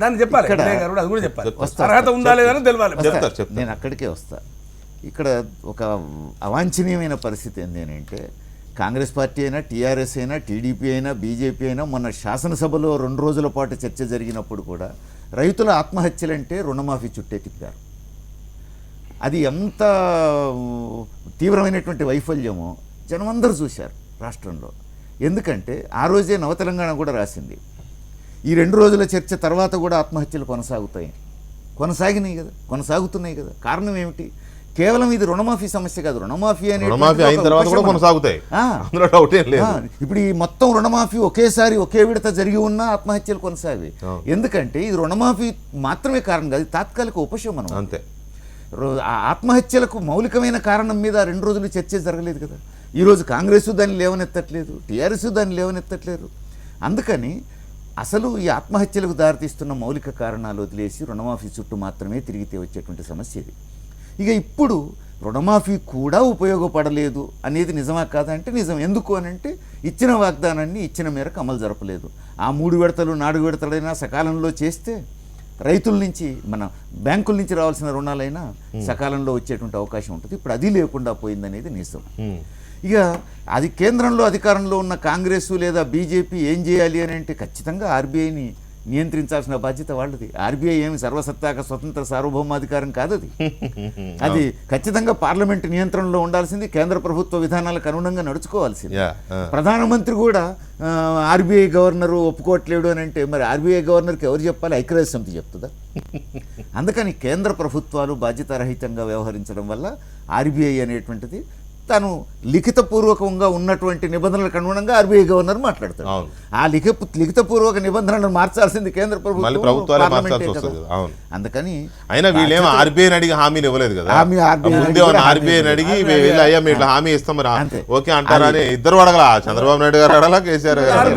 దాన్ని చెప్పాలి, అది కూడా చెప్పాలి. అర్హత ఉందా లేదా తెలియాలి. నేను అక్కడికే వస్తా. ఇక్కడ ఒక అవాంఛనీయమైన పరిస్థితి ఏంటి అంటే కాంగ్రెస్ పార్టీ అయినా, టీఆర్ఎస్ అయినా, టీడీపీ అయినా, బీజేపీ అయినా మొన్న శాసనసభలో 2 రోజుల పాటు చర్చ జరిగినప్పుడు కూడా రైతుల ఆత్మహత్యలంటే రుణమాఫీ చుట్టే తిప్పారు. అది ఎంత తీవ్రమైనటువంటి వైఫల్యమో జనమందరూ చూశారు రాష్ట్రంలో. ఎందుకంటే ఆ రోజే నవ తెలంగాణ కూడా రాసింది ఈ 2 రోజుల చర్చ తర్వాత కూడా ఆత్మహత్యలు కొనసాగినాయి కదా, కొనసాగుతున్నాయి కదా. కారణం ఏమిటి? కేవలం ఇది రుణమాఫీ సమస్య కాదు. రుణమాఫీ అయిన తర్వాత కూడా కొనసాగుతాయి, అందులో డౌట్ ఏం లేదు. ఇప్పుడు ఈ మొత్తం రుణమాఫీ ఒకేసారి ఒకే విడత జరిగి ఉన్నా ఆత్మహత్యలు కొనసాగి. ఎందుకంటే ఇది రుణమాఫీ మాత్రమే కారణం కాదు, తాత్కాలిక ఉపశమనం అంతే. ఆత్మహత్యలకు మౌలికమైన కారణం మీద 2 రోజులు చర్చ జరగలేదు కదా. ఈరోజు కాంగ్రెస్ దాన్ని లేవనెత్తట్లేదు, టీఆర్ఎస్ దాన్ని లేవనెత్తట్లేదు. అందుకని అసలు ఈ ఆత్మహత్యలకు దారితీస్తున్న మౌలిక కారణాలు వదిలేసి రుణమాఫీ చుట్టూ మాత్రమే తిరిగితే వచ్చేటువంటి సమస్య ఇది. ఇక ఇప్పుడు రుణమాఫీ కూడా ఉపయోగపడలేదు అనేది నిజమా కాదంటే నిజం. ఎందుకు అని అంటే ఇచ్చిన వాగ్దానాన్ని ఇచ్చిన మేరకు అమలు జరపలేదు. ఆ 3 విడతలు 4 విడతలైనా సకాలంలో చేస్తే రైతుల నుంచి మన బ్యాంకుల నుంచి రావాల్సిన రుణాలైనా సకాలంలో వచ్చేటువంటి అవకాశం ఉంటుంది. ఇప్పుడు అది లేకుండా పోయిందనేది నిజం. ఇక అది కేంద్రంలో అధికారంలో ఉన్న కాంగ్రెస్ లేదా బీజేపీ ఏం చేయాలి అని అంటే ఖచ్చితంగా ఆర్బీఐని నియంత్రించాల్సిన బాధ్యత వాళ్ళది. ఆర్బీఐ ఏమి సర్వసత్తాక స్వతంత్ర సార్వభౌమాధికారం కాదు. అది ఖచ్చితంగా పార్లమెంటు నియంత్రణలో ఉండాల్సింది, కేంద్ర ప్రభుత్వ విధానాలకు అనుగుణంగా నడుచుకోవాల్సింది. ప్రధానమంత్రి కూడా ఆర్బీఐ గవర్నరు ఒప్పుకోవట్లేడు అని అంటే మరి ఆర్బీఐ గవర్నర్కి ఎవరు చెప్పాలి? ఐక్యరాజ్య సమితి చెప్తుందా? అందుకని కేంద్ర ప్రభుత్వాలు బాధ్యతారహితంగా వ్యవహరించడం వల్ల ఆర్బీఐ అనేటువంటిది తను లిఖితపూర్వకంగా ఉన్నటువంటి నిబంధనలకు అనుగుణంగా ఆర్బీఐ గవర్నర్ మాట్లాడతాడు. ఆ లిఖితపూర్వక నిబంధనలను మార్చాల్సింది కేంద్ర ప్రభుత్వం. అందుకని అయినా వీళ్ళేమో ఆర్బీఐని అడిగి హామీలు ఇవ్వలేదు కదా. ఆర్బీఐని అడిగి అయ్యా మీరు ఇట్లా హామీ ఇస్తాం మరి ఓకే అంటారా అని ఇద్దరు అడగల. చంద్రబాబు నాయుడు గారు అడగల, కేసీఆర్ గారు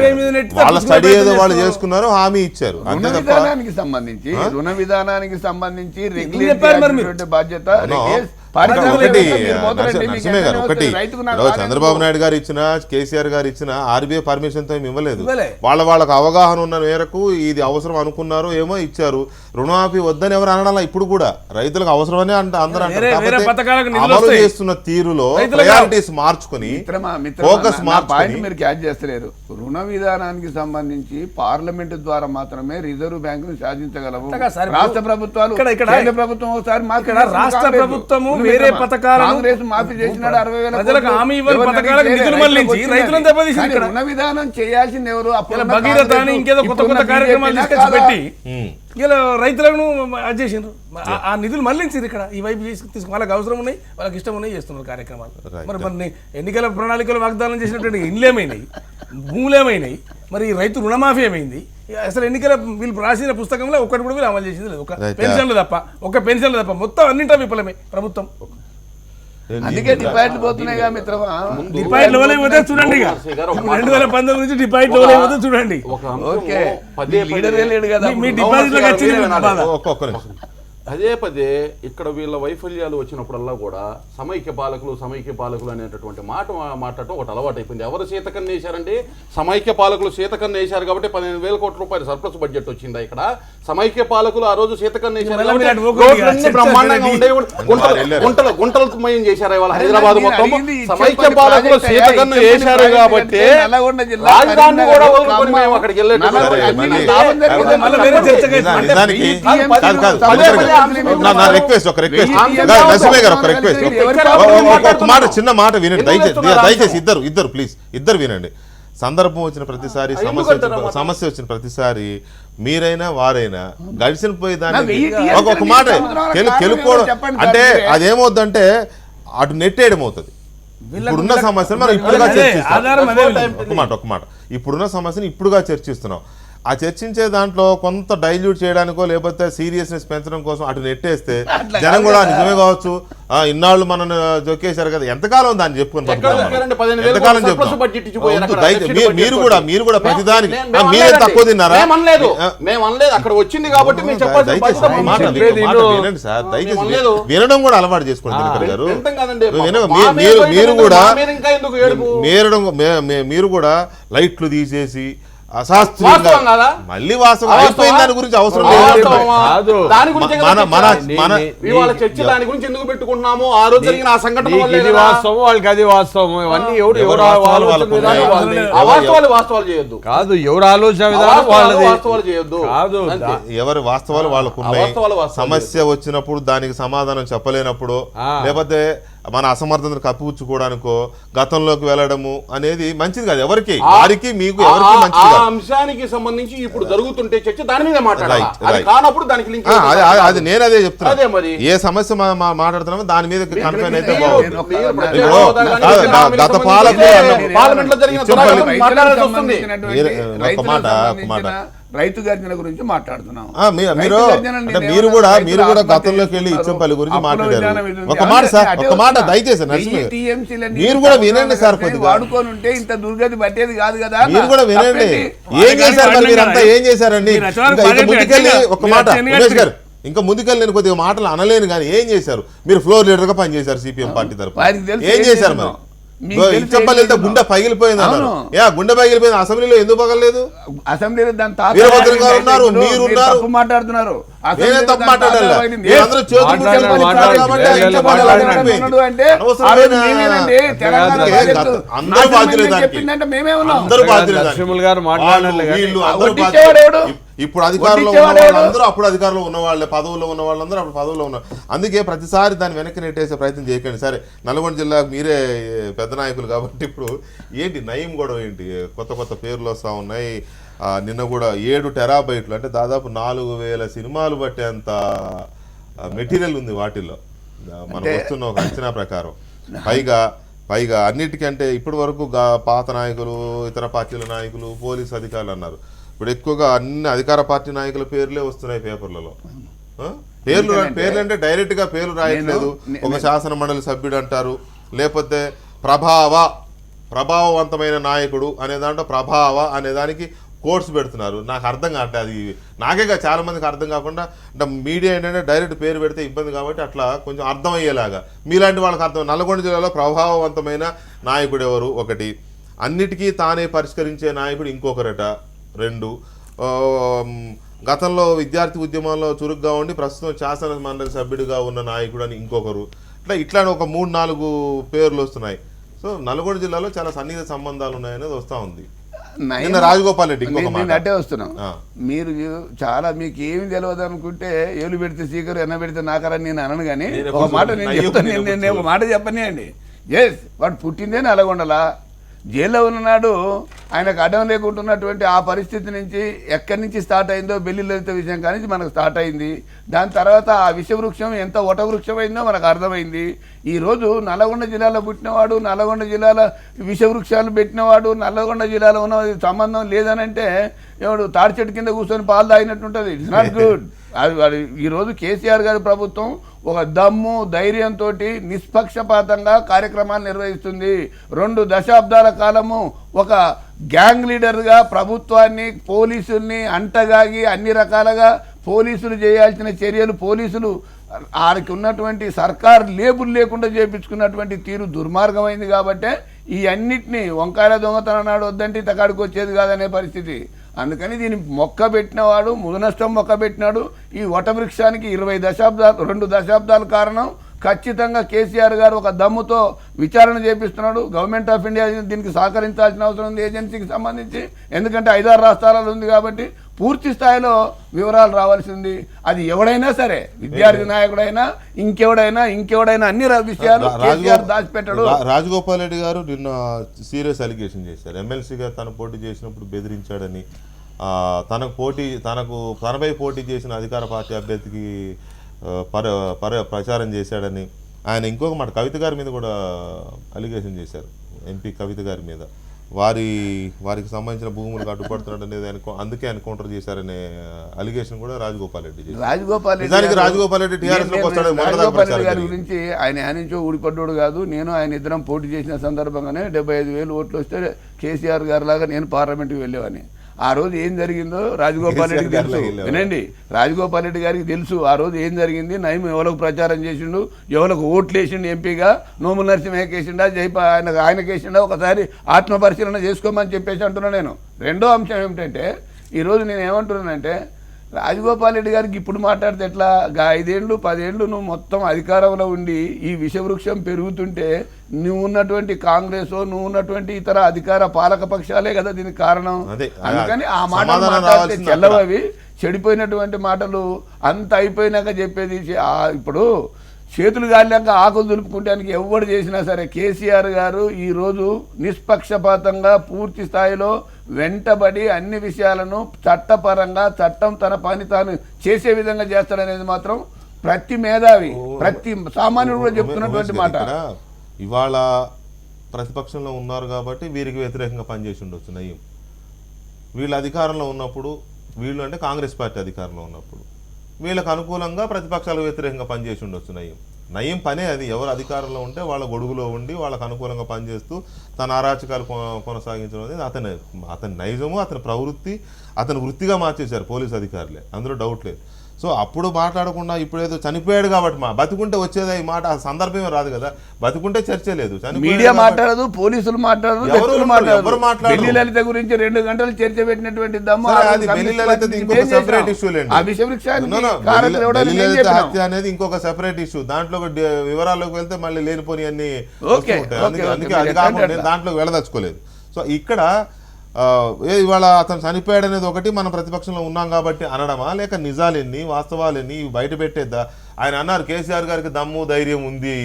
వాళ్ళ స్టడీ ఏదో వాళ్ళు చేసుకున్నారు, హామీ ఇచ్చారు. రుణ విధానానికి సంబంధించి బాధ్యత చంద్రబాబు నాయుడు గారు ఇచ్చిన, కేసీఆర్ గారు ఇచ్చిన ఆర్బీఐ పర్మిషన్ తో ఏమి ఇవ్వలేదు. వాళ్ళకు అవగాహన ఉన్న మేరకు ఇది అవసరం అనుకున్నారు, ఏమో ఇచ్చారు. రుణమాఫీ వద్దని ఎవరు అనడాల. ఇప్పుడు కూడా రైతులకు అవసరమని అందరూ అమలు చేస్తున్న తీరులో ప్రయారిటీస్ మార్చుకుని ఫోకస్ మార్చుకుని మీరు క్యాచ్ చేస్తలేరు. రుణ విధానానికి సంబంధించి పార్లమెంట్ ద్వారా మాత్రమే రిజర్వ్ బ్యాంక్ ను సాధించగలవు. రాష్ట్ర ప్రభుత్వాలు, కేంద్ర ప్రభుత్వం ఒకసారి రాష్ట్ర ప్రభుత్వము వేరే పథకాలను కాంగ్రెస్ మాఫీ చేసినాడు 60,000 ప్రజలకు హామీ ఇవ్వని పథకాలకు నిధులు మళ్లించి రైతులను దెబ్బతీసింది. ఇక్కడ రుణ విధానం చేయాల్సింది ఎవరు? భగీరథ అని ఇంకేదో కొత్త కొత్త కార్యక్రమాలు తీసుకొచ్చి పెట్టి ఇలా రైతులను అది చేసిండ్రు. ఆ నిధులు మళ్లించారు. ఇక్కడ ఈ వైపు తీసుకు వాళ్ళకి అవసరం ఉన్నాయి, వాళ్ళకి ఇష్టం ఉన్నాయి చేస్తున్నారు కార్యక్రమాలు. మరి ఎన్నికల ప్రణాళికలు వాగ్దానం చేసినటువంటి ఇండ్లు ఏమైనాయి, భూములు ఏమైనాయి, మరి రైతు రుణమాఫీ ఏమైంది? అసలు ఎన్నికల వీళ్ళు రాసిన పుస్తకంలో ఒక్కటి కూడా వీళ్ళు అమలు చేసింది లేదు. ఒక పెన్షన్లు తప్ప మొత్తం అన్నింటా విఫలమే ప్రభుత్వం. అందుకే డిపాజిట్లు పోతున్నాయిగా మిత్రమా. డిపాజిట్లు పోతే చూడండి, 2019 నుంచి డిపాజిట్లు పోతే చూడండి. మీ డిపాజిట్లకు వచ్చింది. పదే పదే ఇక్కడ వీళ్ళ వైఫల్యాలు వచ్చినప్పుడల్లా కూడా సమైక్య పాలకులు అనేటటువంటి మాట మాట్లాడటం ఒకటి అలవాటు అయిపోయింది. ఎవరు సీతకన్ను వేశారండి? సమైక్య పాలకులు సీతకన్ను వేశారు కాబట్టి 15,000 కోట్ల రూపాయలు సర్ప్లస్ బడ్జెట్ వచ్చిందా? ఇక్కడ సమైక్య పాలకులు ఆ రోజు సీతకన్ను వేశారు, బ్రహ్మాండంగా ఉండే గుంటలమయం చేశారు ఇవాళ హైదరాబాద్ మొత్తం. సమైక్య పాలకులు సీతకన్ను వేశారు కాబట్టి రాజధానిని కూడా వదులుకొని మేము అక్కడికి చిన్న మాట వినండి దయచేసి ఇద్దరు ప్లీజ్ వినండి. సందర్భం వచ్చిన ప్రతిసారి సమస్య వచ్చిన ప్రతిసారి మీరైనా వారైనా గడిచిన పోయేదాన్ని ఒక మాట తెలుపుకోవడం అంటే అదేమవుతుందంటే అటు నెట్టేయడం అవుతుంది. ఇప్పుడున్న సమస్యను మనం ఇప్పుడుగా చర్చిస్తాం. ఒక మాట ఇప్పుడున్న సమస్యను ఇప్పుడుగా చర్చిస్తున్నాం. ఆ చర్చించే దాంట్లో కొంత డైల్యూట్ చేయడానికో లేకపోతే సీరియస్నెస్ పెంచడం కోసం అటు నెట్టేస్తే జనం కూడా నిజమే కావచ్చు, ఇన్నాళ్ళు మనం జొక్కేశారు కదా, ఎంతకాలం దాన్ని చెప్పుకొని ఎంతకాలం చెప్తాం. మీరు కూడా ప్రతిదానికి మీరే తక్కువ తిన్నారా? వినండి సార్, దయచేసి వినడం కూడా అలవాటు చేసుకోండి దినకర్ గారు. మీరు కూడా లైట్లు తీసేసి మళ్ళీ వాస్తవం అయిపోయింది. దాని గురించి అవసరం లేదు. దాని గురించి ఎందుకు పెట్టుకుంటున్నాము? ఆ రోజు జరిగిన ఆ సంఘటన వాస్తవం, వాళ్ళకి అది వాస్తవం. ఇవన్నీ వాస్తవాలు చేయొద్దు కాదు, ఎవరు ఆలోచన వాస్తవాలు చేయొద్దు కాదు, ఎవరి వాస్తవాలు వాళ్ళకు ఉన్నాయి. సమస్య వచ్చినప్పుడు దానికి సమాధానం చెప్పలేనప్పుడు లేకపోతే మన అసమర్థతను కప్పిపుచ్చుకోవడానికో గతంలోకి వెళ్ళడము అనేది మంచిది కాదు. ఎవరికి వారికి మీకు ఎవరికి మంచిది కాదు. అంశానికి సంబంధించి ఇప్పుడు జరుగుతుంటే చర్చ దాని మీద మాట్లాడాలి కానప్పుడు దానికి లింక్ అది నేను అదే చెప్తున్నా. ఏ సమస్య మాట్లాడుతున్నామో దాని మీద కన్ఫైన్ అయితే బాగుంది. గత రైతు గర్జన గురించి మాట్లాడుతున్నాం. మీరు కూడా గతంలోకి వెళ్ళి ఇచ్చంపల్లి గురించి మాట్లాడారు. ఒక మాట దయచేసి మీరు కూడా వినండి సార్. వాడుకొని ఉంటే ఇంత దుర్గతి పట్టేది కాదు కదా. మీరు కూడా వినండి. ఏం చేశారు మీరంతా? ఏం చేశారండి? ముందుకెళ్ళి ఒక మాట ఉమేష్ గారు ఇంకా ముందుకెళ్ళి నేను కొద్దిగా మాటలు అనలేను కానీ ఏం చేశారు? మీరు ఫ్లోర్ లీడర్గా పనిచేశారు సిపిఎం పార్టీ తరఫున. వారికి తెలుసు ఏం చేశారు మరి? ఇచ్చంపల్లి వెళ్తే గుండె పగిలిపోయింది అన్నారు. గుండె పగిలిపోయింది. అసెంబ్లీలో ఎందుకు పగలలేదు? అసెంబ్లీలో దాని వీరభద్రం గారు ఉన్నారు, మీరు ఉన్నారు. తప్పు మాట్లాడుతున్నారు. నేనే తప్పు మాట్లాడాలి. మీరందరూ చేతులు ముట్టేసి మాట్లాడారు కాబట్టి అందరూ బాధ్యులే దానికి. అందరూ బాధ్యులే దానికి. లక్ష్మణ్ గారు మాట్లాడాలి. వీళ్ళు అందరూ బాధ్యులే. ఇప్పుడు అధికారంలో ఉన్న వాళ్ళందరూ అప్పుడు అధికారంలో ఉన్న వాళ్ళే, పదవుల్లో ఉన్న వాళ్ళందరూ అప్పుడు పదవుల్లో ఉన్నారు. అందుకే ప్రతిసారి దాన్ని వెనక్కి నెట్టేసే ప్రయత్నం చేయకండి. సరే, నల్గొండ జిల్లాకు మీరే పెద్ద నాయకులు కాబట్టి ఇప్పుడు ఏంటి నయం గొడవ ఏంటి? కొత్త కొత్త పేర్లు వస్తూ ఉన్నాయి. నిన్న కూడా 7 టెరాబైట్లు అంటే దాదాపు 4000 సినిమాలు పట్టేంత మెటీరియల్ ఉంది వాటిల్లో మనకు వస్తున్న ఒక అంచనా ప్రకారం. పైగా అన్నిటికంటే ఇప్పటి వరకు పాత నాయకులు, ఇతర పార్టీల నాయకులు, పోలీసు అధికారులు అన్నారు. ఇప్పుడు ఎక్కువగా అన్ని అధికార పార్టీ నాయకుల పేర్లే వస్తున్నాయి పేపర్లలో. పేర్లు అంటే డైరెక్ట్గా పేర్లు రాయట్లేదు. ఒక శాసన మండలి సభ్యుడు అంటారు, లేకపోతే ప్రభావవంతమైన నాయకుడు అనే దాంట్లో ప్రభావ అనే దానికి కోర్స్ పెడుతున్నారు. నాకు అర్థం కావట్లేదు. అది నాకేగా చాలా మందికి అర్థం కాకుండా, అంటే మీడియా ఏంటంటే డైరెక్ట్ పేరు పెడితే ఇబ్బంది కాబట్టి అట్లా కొంచెం అర్థమయ్యేలాగా మీలాంటి వాళ్ళకి అర్థం. నల్గొండ జిల్లాలో ప్రభావవంతమైన నాయకుడు ఎవరు? ఒకటి. అన్నిటికీ తానే పరిష్కరించే నాయకుడు ఇంకొకరట. 2. గతంలో విద్యార్థి ఉద్యమాల్లో చురుగ్గా ఉండి ప్రస్తుతం శాసన మండలి సభ్యుడిగా ఉన్న నాయకుడు అని ఇంకొకరు. ఇట్లా ఒక 3-4 పేర్లు వస్తున్నాయి. సో నల్గొండ జిల్లాలో చాలా సన్నిహిత సంబంధాలు ఉన్నాయనేది వస్తూ ఉంది. రాజగోపాల్ రెడ్డి అట్టే వస్తున్నాం. మీరు చాలా మీకు ఏమి తెలియదు అనుకుంటే ఏలు పెడితే సీకరు ఎన్న పెడితే నాకరని నేను అనను. కానీ ఒక మాట నేను చెప్తాను. నేను ఒక మాట చెప్పని అండి. ఎస్, వాడు పుట్టిందే నల్గొండలా. జైల్లో ఉన్ననాడు ఆయనకు అడ్డం లేకుంటున్నటువంటి ఆ పరిస్థితి నుంచి ఎక్కడి నుంచి స్టార్ట్ అయిందో బెల్లి లలిత విషయం కానీ మనకు స్టార్ట్ అయింది. దాని తర్వాత ఆ విషవృక్షం ఎంత వటవృక్షం అయిందో మనకు అర్థమైంది. ఈరోజు నల్గొండ జిల్లాలో పుట్టినవాడు, నల్గొండ జిల్లాలో విషవృక్షాలు పెట్టినవాడు, నల్గొండ జిల్లాలో ఉన్న సంబంధం లేదనంటే ఎవడు తాడి చెట్టు కింద కూర్చొని పాలు తాగినట్టుంటుంది. It's not good. అది ఈరోజు కేసీఆర్ గారి ప్రభుత్వం ఒక దమ్ము ధైర్యంతో నిష్పక్షపాతంగా కార్యక్రమాలు నిర్వహిస్తుంది. 2 దశాబ్దాల కాలము ఒక గ్యాంగ్ లీడర్గా ప్రభుత్వాన్ని, పోలీసుల్ని అంటగాగి అన్ని రకాలుగా పోలీసులు చేయాల్సిన చర్యలు పోలీసులు ఆడికి ఉన్నటువంటి సర్కార్ లేబుల్ లేకుండా చేయించుకున్నటువంటి తీరు దుర్మార్గమైంది. కాబట్టే ఈ అన్నిటినీ వంకాయల దొంగతనం నాడు వద్దంటే ఇతకాడికి వచ్చేది కాదనే పరిస్థితి. అందుకని దీన్ని మొక్క పెట్టినవాడు ముదనష్టం మొక్క పెట్టినాడు. ఈ వటవృక్షానికి 2 దశాబ్దాల కారణం. ఖచ్చితంగా కేసీఆర్ గారు ఒక దమ్ముతో విచారణ చేపిస్తున్నాడు. గవర్నమెంట్ ఆఫ్ ఇండియా దీనికి సహకరించాల్సిన అవసరం ఉంది ఏజెన్సీకి సంబంధించి. ఎందుకంటే 5-6 రాష్ట్రాలలో ఉంది కాబట్టి పూర్తి స్థాయిలో వివరాలు రావాల్సింది. అది ఎవడైనా సరే, విద్యార్థి నాయకుడైనా ఇంకెవడైనా అన్ని విషయాలు కేసీఆర్ దాచిపెట్టాడు. రాజగోపాల్ రెడ్డి గారు నిన్న సీరియస్ అలిగేషన్ చేశారు. ఎమ్మెల్సీగా తను పోటీ చేసినప్పుడు బెదిరించాడని, తనపై పోటీ చేసిన అధికార పార్టీ అభ్యర్థికి ప్రచారం చేశాడని ఆయన ఇంకొక మాట కవిత గారి మీద కూడా అలిగేషన్ చేశారు. ఎంపీ కవిత గారి మీద వారికి సంబంధించిన భూములకు అడ్డుపడుతున్నాడు అనేది అందుకే ఎన్కౌంటర్ చేశారనే అలిగేషన్ కూడా రాజగోపాల్ రెడ్డి చేశారు. రాజగోపాల్ రెడ్డి టీఆర్ఎస్ గారి గురించి ఆయన నుంచో ఊడిపడ్డాడు కాదు. నేను ఆయన ఇద్దరం పోటీ చేసిన సందర్భంగానే 75,000 ఓట్లు వస్తే కేసీఆర్ గారి లాగా నేను పార్లమెంట్కి వెళ్ళేవాని. ఆ రోజు ఏం జరిగిందో రాజగోపాల్ రెడ్డికి తెలుసు. వినండి, రాజగోపాల్ రెడ్డి గారికి తెలుసు ఆ రోజు ఏం జరిగింది. నయం ఎవరికి ప్రచారం చేసిండు, ఎవరికి ఓట్లు వేసిండు, ఎంపీగా నోముల నరసింహకి వేసిండా, ఆయనకి వేసిండా, ఒకసారి ఆత్మపరిశీలన చేసుకోమని చెప్పేసి అంటున్నా నేను. రెండో అంశం ఏమిటంటే, ఈరోజు నేను ఏమంటున్నానంటే, రాజగోపాల్ రెడ్డి గారికి ఇప్పుడు మాట్లాడితే ఎట్లా? 5 ఏళ్ళు 10 ఏళ్ళు నువ్వు మొత్తం అధికారంలో ఉండి ఈ విషవృక్షం పెరుగుతుంటే నువ్వు ఉన్నటువంటి కాంగ్రెస్, నువ్వు ఉన్నటువంటి ఇతర అధికార పాలక పక్షాలే కదా దీనికి కారణం. అందుకని ఆ మాటలు మాట్లాడితే చెల్లవవి, చెడిపోయినటువంటి మాటలు అంత అయిపోయినాక చెప్పేది. ఇప్పుడు చేతులు గాలిలాక ఆకులు దులుపుకుంటానికి ఎవడు చేసినా సరే కేసీఆర్ గారు ఈరోజు నిష్పక్షపాతంగా పూర్తి స్థాయిలో వెంటబడి అన్ని విషయాలను చట్టపరంగా చట్టం తన పని తాను చేసే విధంగా చేస్తాడనేది మాత్రం ప్రతి మేధావి, ప్రతి సామాన్యుడు కూడా చెప్తున్నటువంటి మాట. ఇవాళ ప్రతిపక్షంలో ఉన్నారు కాబట్టి వీరికి వ్యతిరేకంగా పనిచేసి ఉండొచ్చు నయం. వీళ్ళు అధికారంలో ఉన్నప్పుడు, వీళ్ళు అంటే కాంగ్రెస్ పార్టీ అధికారంలో ఉన్నప్పుడు వీళ్ళకు అనుకూలంగా ప్రతిపక్షాలకు వ్యతిరేకంగా పనిచేసి ఉండొచ్చు నయం పనే అది. ఎవరు అధికారంలో ఉంటే వాళ్ళ గొడుగులో ఉండి వాళ్ళకు అనుకూలంగా పనిచేస్తూ తన అరాచకాలు కొనసాగించడం అనేది అతని నైజము, అతని ప్రవృత్తి, అతని వృత్తిగా మార్చేశారు పోలీసు అధికారులే, అందులో డౌట్ లేదు. సో అప్పుడు మాట్లాడకుండా ఇప్పుడు ఏదో చనిపోయాడు కాబట్టి బతుకుంటే వచ్చేదా ఈ మాట, ఆ సందర్భమే రాదు కదా. బతుకుంటే చర్చ లేదు, మీడియా మాట్లాడదు, పోలీసులు మాట్లాడదు, వ్యక్తులు ఎవరు మాట్లాడరు. బెల్లి లలిత గురించి 2 గంటలు చర్చ పెట్టినటువంటి దమ్ము అది బెల్లి లలిత ఇంకొక సెపరేట్ ఇష్యూ లేండి. ఆ విష వృక్షానికి బెల్లి లలిత హత్య అనేది ఇంకొక సెపరేట్ ఇష్యూ. దాంట్లో వివరాల్లోకి వెళ్తే మళ్ళీ లేనిపోని అన్ని అందుకే అది కాకుండా నేను దాంట్లోకి వెళ్ళదలుచుకోలేదు. సో ఇక్కడ ఇవాళ అతను చనిపోయాడు అనేది ఒకటి, మనం ప్రతిపక్షంలో ఉన్నాం కాబట్టి అనడమా, లేక నిజాలెన్ని వాస్తవాలెన్ని బయట పెట్టేద్దా? ఆయన అన్నారు కేసీఆర్ గారికి దమ్ము ధైర్యం ఉంది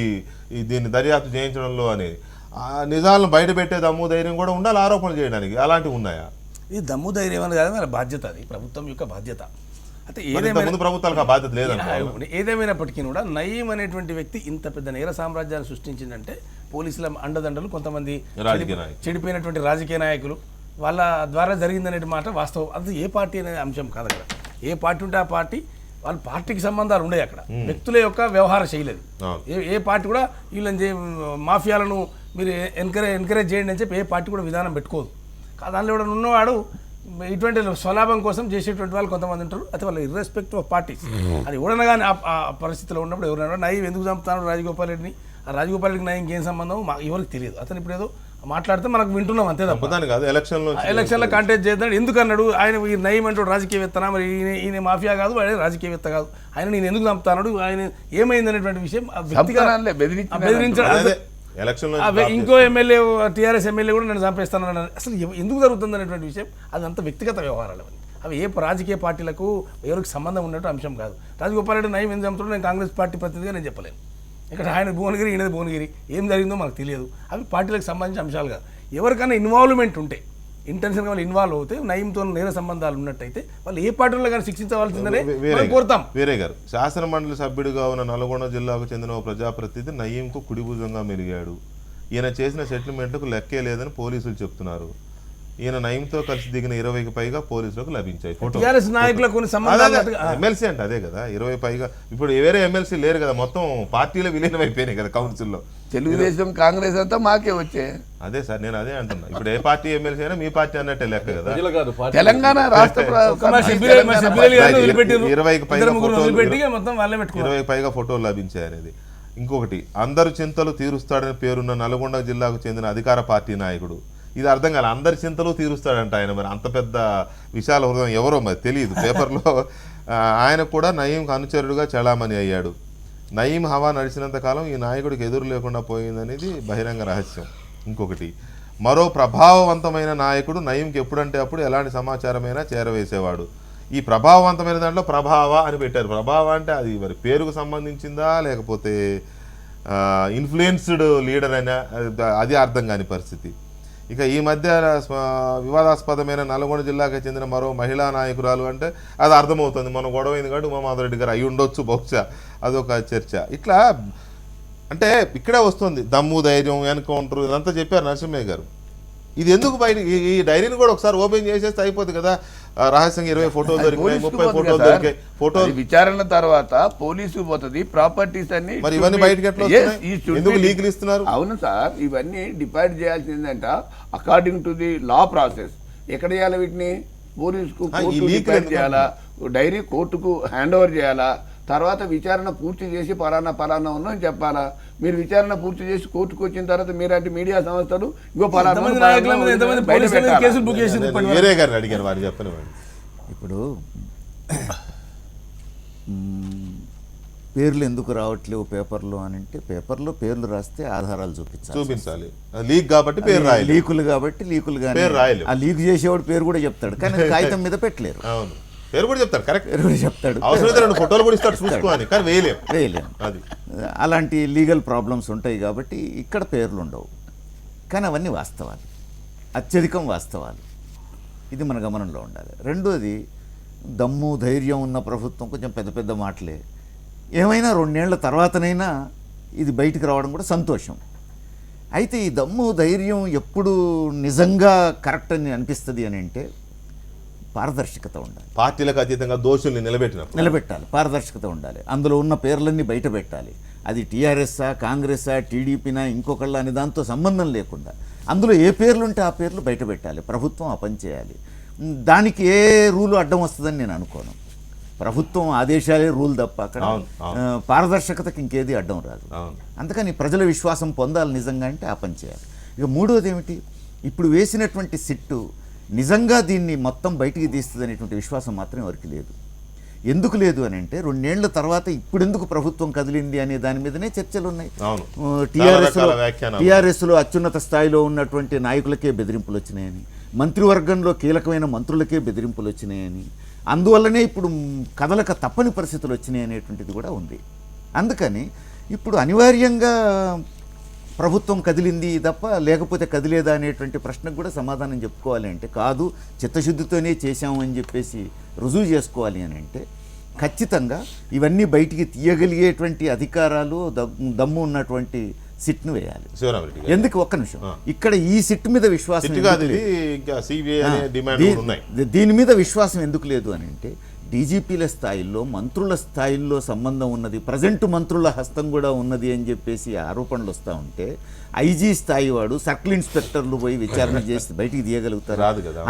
దీన్ని దర్యాప్తు చేయించడంలో అనేది. నిజాలను బయట పెట్టే దమ్ము ధైర్యం కూడా ఉండాలి ఆరోపణలు చేయడానికి, అలాంటివి ఉన్నాయా? ఇది దమ్ము ధైర్యం అని కాదు, మన బాధ్యత, అది ప్రభుత్వం యొక్క బాధ్యత. అయితే ముందు ప్రభుత్వాలకు ఆ బాధ్యత లేదన్న. ఏదేమైనప్పటికీ కూడా నయీం అనేటువంటి వ్యక్తి ఇంత పెద్ద నేర సామ్రాజ్యాన్ని సృష్టించిందంటే పోలీసుల అండదండలు, కొంతమంది చెడిపోయినటువంటి రాజకీయ నాయకులు వాళ్ళ ద్వారా జరిగిందనే మాట వాస్తవం. అది ఏ పార్టీ అనే అంశం కాదు అక్కడ. ఏ పార్టీ ఉంటే ఆ పార్టీ, వాళ్ళ పార్టీకి సంబంధాలు ఉండే అక్కడ, వ్యక్తుల యొక్క వ్యవహార శైలి. ఏ పార్టీ కూడా వీళ్ళని మాఫియాలను మీరు ఎంకరేజ్ చేయండి అని చెప్పి ఏ పార్టీ కూడా విధానం పెట్టుకోదు. దానిలో కూడా ఉన్నవాడు ఇటువంటి స్వలాభం కోసం చేసేటువంటి వాళ్ళు కొంతమంది ఉంటారు. అయితే వాళ్ళు ఇర్రెస్పెక్ట్ ఆఫ్ పార్టీస్, అది ఎవడన్నా కానీ ఆ పరిస్థితిలో ఉన్నప్పుడు ఎవరైనా నయం ఎందుకు చంపుతాను రాజగోపాల్ రెడ్డిని, ఆ రాజగోపాల్ రెడ్డికి నయం ఏం సంబంధం ఎవరికి తెలియదు. అతను ఇప్పుడు ఏదో మాట్లాడితే మనకు వింటున్నాం అంతే తప్ప. ఎలక్షన్లో కాంటెస్ట్ చేద్దాం ఎందుకు అన్నాడు ఆయన, ఈ నయం అంటూ రాజకీయవేత్తనా, మరి ఈయన మాఫియా కాదు, ఆయన రాజకీయవేత్త కాదు, ఆయన నేను ఎందుకు చంపుతాడు, ఆయన ఏమైంది అనేటువంటి విషయం బెదిరించాడు. ఇంకో ఎమ్మెల్యే, టీఆర్ఎస్ ఎమ్మెల్యే కూడా నేను చంపేస్తాను అసలు ఎందుకు జరుగుతుంది అనేటువంటి విషయం, అదంతా వ్యక్తిగత వ్యవహారాలు. అవి ఏ రాజకీయ పార్టీలకు ఎవరికి సంబంధం ఉన్నట్టు అంశం కాదు. రాజగోపాల్ రెడ్డి నయం ఎందుకు చంపుతాడు నేను కాంగ్రెస్ పార్టీ ప్రతినిధిగా నేను చెప్పలేను. ఇక్కడ ఆయన భువనగిరి, ఈయనది భువనగిరి, ఏం జరిగిందో మనకు తెలియదు. అవి పార్టీలకు సంబంధించిన అంశాలు కాదు. ఎవరికైనా ఇన్వాల్వ్మెంట్ ఉంటే, ఇంటెన్షన్గా వాళ్ళు ఇన్వాల్వ్ అవుతే, నయంతో నేర సంబంధాలు ఉన్నట్టయితే వాళ్ళు ఏ పార్టీలో కానీ శిక్షించవలసిందనే కోరుతాం. వేరే గారు శాసన మండలి సభ్యుడిగా ఉన్న నల్గొండ జిల్లాకు చెందిన ఓ ప్రజాప్రతినిధి నయీంకు కుడిభుజంగా మెలిగాడు. ఈయన చేసిన సెటిల్మెంట్కు లెక్కే లేదని పోలీసులు చెప్తున్నారు. ఈయన నయంతో కలిసి దిగిన 20కి పైగా పోలీసులకు లభించాయి. ఎమ్మెల్సీ అంటే అదే కదా, 20 పైగా. ఇప్పుడు వేరే ఎమ్మెల్సీ లేరు కదా, మొత్తం పార్టీలో విలీనం అయిపోయినాయి కదా కౌన్సిల్లో. తెలుగుదేశం కాంగ్రెస్ అంతా మాకే వచ్చే. అదే సార్ నేను అదే అంటున్నా, ఇప్పుడు ఏ పార్టీ ఎమ్మెల్సీ అయినా మీ పార్టీ అన్నట్టే లెక్క కదా. తెలంగాణ రాష్ట్ర 20కి పైగా ఫోటోలు లభించాయి అనేది. ఇంకొకటి, అందరు చింతలు తీరుస్తాడని పేరున్న నల్గొండ జిల్లాకు చెందిన అధికార పార్టీ నాయకుడు. ఇది అర్థం కాలే, అందరి చింతలు తీరుస్తాడంట ఆయన. మరి అంత పెద్ద విశాల హృదయం ఎవరో మరి తెలియదు. పేపర్లో ఆయన కూడా నయీంకు అనుచరుడుగా చలామణి అయ్యాడు. నయీం హవా నడిచినంత కాలం ఈ నాయకుడికి ఎదురు లేకుండా పోయిందనేది బహిరంగ రహస్యం. ఇంకొకటి, మరో ప్రభావవంతమైన నాయకుడు నయీంకి ఎప్పుడంటే అప్పుడు ఎలాంటి సమాచారమైనా చేరవేసేవాడు. ఈ ప్రభావవంతమైన దాంట్లో ప్రభావ అని పెట్టారు. ప్రభావ అంటే అది మరి పేరుకు సంబంధించిందా లేకపోతే ఇన్ఫ్లుయెన్స్డ్ లీడర్ అయినా అది అర్థం కాని పరిస్థితి. ఇక ఈ మధ్య వివాదాస్పదమైన నల్గొండ జిల్లాకి చెందిన మరో మహిళా నాయకురాలు అంటే అది అర్థమవుతుంది, మన గొడవైంది కాబట్టి ఉమామాధవరెడ్డి గారు అయి ఉండొచ్చు బహుశా, అదొక చర్చ. ఇట్లా అంటే ఇక్కడే వస్తుంది దమ్ము ధైర్యం ఎన్కౌంటర్ ఇదంతా చెప్పారు నరసింహయ్య గారు. ఇది ఎందుకు బయట ఈ డైరీని కూడా ఒకసారి ఓపెన్ చేసేస్తే అయిపోతుంది కదా. రహస్యంగా 20 ఫోటోలు దొరికినాయి, 30 ఫోటోలు దొరికాయి. ఫోటోలు విచారణ తర్వాత పోలీసు పోతుంది, ప్రాపర్టీస్ అన్ని మరి ఇవన్నీ బయటకి ఎట్లా ఎందుకు లీకులు ఇస్తున్నారు? అవును సార్, ఇవన్నీ డిపాజిట్ చేయాల్సిందంట according to the law process. ఎక్కడ చేయాలి వీటిని? పోలీసుకు డిపాజిట్ చేయాలా, డైరీ కోర్టుకు హ్యాండ్ ఓవర్ చేయాలా, తర్వాత విచారణ పూర్తి చేసి పలానా ఉందని చెప్పాలా. మీరు విచారణ పూర్తి చేసి కోర్టుకు వచ్చిన తర్వాత మీరంటే మీడియా సంస్థలు ఇంకో వేరే గారిని అడిగారు, వారు చెప్పనివ్వండి. ఇప్పుడు పేర్లు ఎందుకు రావట్లేవు పేపర్లో అని అంటే, పేపర్లో పేర్లు రాస్తే ఆధారాలు చూపించాలి. లీక్ కాబట్టి పేరు రాయాలి, లీకులు కాబట్టి లీకులు కానీ ఆ లీక్ చేసేవాడు పేరు కూడా చెప్తాడు కానీ కాగితం మీద పెట్టలేరు. అవును, పేరు కూడా చెప్తాడు, కరెక్ట్ చెప్తాడు, అవసరమైతే 2 ఫోటోలు కూడా ఇస్తాడు చూసుకోవాలి, కానీ వేయలేము. అది అలాంటి లీగల్ ప్రాబ్లమ్స్ ఉంటాయి కాబట్టి ఇక్కడ పేర్లు ఉండవు. కానీ అవన్నీ వాస్తవాలు, అత్యధికం వాస్తవాలు. ఇది మన గమనంలో ఉండాలి. రెండోది, దమ్ము ధైర్యం ఉన్న ప్రభుత్వం కొంచెం పెద్ద పెద్ద మాటలే. ఏమైనా 2 ఏళ్ల తర్వాతనైనా ఇది బయటికి రావడం కూడా సంతోషం. అయితే ఈ దమ్ము ధైర్యం ఎప్పుడు నిజంగా కరెక్ట్ అని అనిపిస్తుంది అని అంటే పారదర్శకత ఉండాలి. పార్టీలకు అతీతంగా దోషుల్ని నిలబెట్టాలి, పారదర్శకత ఉండాలి. అందులో ఉన్న పేర్లన్నీ బయట పెట్టాలి. అది టీఆర్ఎస్ఆ, కాంగ్రెసా, టీడీపీనా, ఇంకొకళ్ళ అని దాంతో సంబంధం లేకుండా అందులో ఏ పేర్లు ఉంటే ఆ పేర్లు బయట పెట్టాలి. ప్రభుత్వం ఆ పని చేయాలి. దానికి ఏ రూలు అడ్డం వస్తుందని నేను అనుకోను. ప్రభుత్వం ఆదేశాలే రూల్ తప్ప అక్కడ పారదర్శకతకి ఇంకేది అడ్డం రాదు. అందుకని ప్రజల విశ్వాసం పొందాలి నిజంగా అంటే ఆ పని చేయాలి. ఇక మూడోది ఏమిటి, ఇప్పుడు వేసినటువంటి సిట్టు నిజంగా దీన్ని మొత్తం బయటికి తీస్తుంది అనేటువంటి విశ్వాసం మాత్రం ఎవరికి లేదు. ఎందుకు లేదు అని అంటే 2 ఏళ్ల తర్వాత ఇప్పుడెందుకు ప్రభుత్వం కదిలింది అనే దాని మీదనే చర్చలు ఉన్నాయి. టీఆర్ఎస్లో అత్యున్నత స్థాయిలో ఉన్నటువంటి నాయకులకే బెదిరింపులు వచ్చినాయని, మంత్రివర్గంలో కీలకమైన మంత్రులకే బెదిరింపులు వచ్చినాయని, అందువల్లనే ఇప్పుడు కదలక తప్పని పరిస్థితులు వచ్చినాయి అనేటువంటిది కూడా ఉంది. అందుకని ఇప్పుడు అనివార్యంగా ప్రభుత్వం కదిలింది తప్ప లేకపోతే కదిలేదా అనేటువంటి ప్రశ్నకు కూడా సమాధానం చెప్పుకోవాలి అంటే కాదు, చిత్తశుద్ధితోనే చేశాము అని చెప్పేసి రుజువు చేసుకోవాలి అని అంటే ఖచ్చితంగా ఇవన్నీ బయటికి తీయగలిగేటువంటి అధికారాలు దమ్ము ఉన్నటువంటి సిట్ను వేయాలి. ఎందుకు ఒక్క నిమిషం, ఇక్కడ ఈ సిట్ మీద విశ్వాసం దీని మీద విశ్వాసం ఎందుకు లేదు అని అంటే డీజీపీల స్థాయిల్లో మంత్రుల స్థాయిల్లో సంబంధం ఉన్నది, ప్రజెంట్ మంత్రుల హస్తం కూడా ఉన్నది అని చెప్పేసి ఆరోపణలు వస్తూ ఉంటే ఐజీ స్థాయి వాడు సర్కిల్ ఇన్స్పెక్టర్లు పోయి విచారణ చేసి బయటికి తీయగలుగుతారు.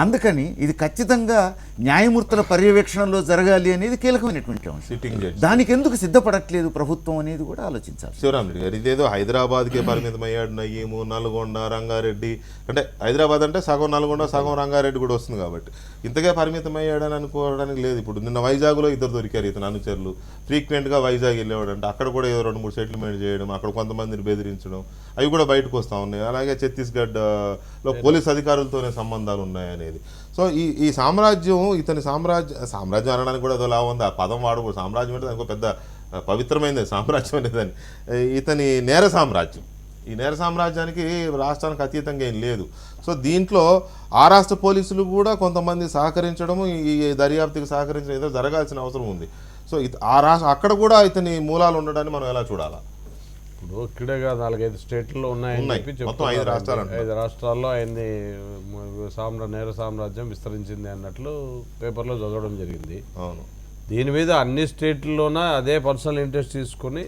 అందుకని ఇది ఖచ్చితంగా న్యాయమూర్తుల పర్యవేక్షణలో జరగాలి అనేది కీలకమైనటువంటి అంశం. దానికి ఎందుకు సిద్ధపడట్లేదు ప్రభుత్వం అనేది కూడా ఆలోచించాలి. శివరామరెడ్డి గారు ఇదేదో హైదరాబాద్కే పరిమితమయ్యాడు, నయ్యము, నల్గొండ, రంగారెడ్డి, అంటే హైదరాబాద్ అంటే సగం నల్గొండ సగం రంగారెడ్డి కూడా వస్తుంది కాబట్టి ఇంతగా పరిమితమయ్యాడని అనుకోవడానికి లేదు. ఇప్పుడు నిన్న వైజాగ్లో 2 దొరికారు ఇతను అనుచరులు, ఫ్రీక్వెంట్గా వైజాగ్ వెళ్ళేవాడు అంటే అక్కడ కూడా ఏదో 2-3 సెటిల్మెంట్ చేయడం, అక్కడ కొంతమందిని బెదిరించడం, అవి కూడా బయటకు వస్తూ ఉన్నాయి. అలాగే ఛత్తీస్గఢ్లో పోలీస్ అధికారులతోనే సంబంధాలు ఉన్నాయనేది. సో ఈ సామ్రాజ్యం ఇతని సామ్రాజ్యం అనడానికి కూడా అదోలా ఉంది. ఆ పదం వాడు సామ్రాజ్యం అంటే దానికి పెద్ద పవిత్రమైనది సామ్రాజ్యం అనేదాన్ని. ఇతని నేర సామ్రాజ్యం, ఈ నేర సామ్రాజ్యానికి రాష్ట్రానికి అతీతంగా ఏం లేదు. సో దీంట్లో ఆ రాష్ట్ర పోలీసులు కూడా కొంతమంది సహకరించడము, ఈ దర్యాప్తుకి సహకరించడం ఏదో జరగాల్సిన అవసరం ఉంది. సో అక్కడ కూడా ఇతని మూలాలు ఉండడాన్ని మనం ఎలా చూడాలా? ఇప్పుడు ఇక్కడే కాదు 4-5 స్టేట్లలో ఉన్నాయని చెప్పి మొత్తం 5 రాష్ట్రాల్లో ఆయన్ని నేర సామ్రాజ్యం విస్తరించింది అన్నట్లు పేపర్లో చదవడం జరిగింది. అవును, దీని మీద అన్ని స్టేట్లలోన అదే పర్సనల్ ఇంట్రెస్ట్ తీసుకొని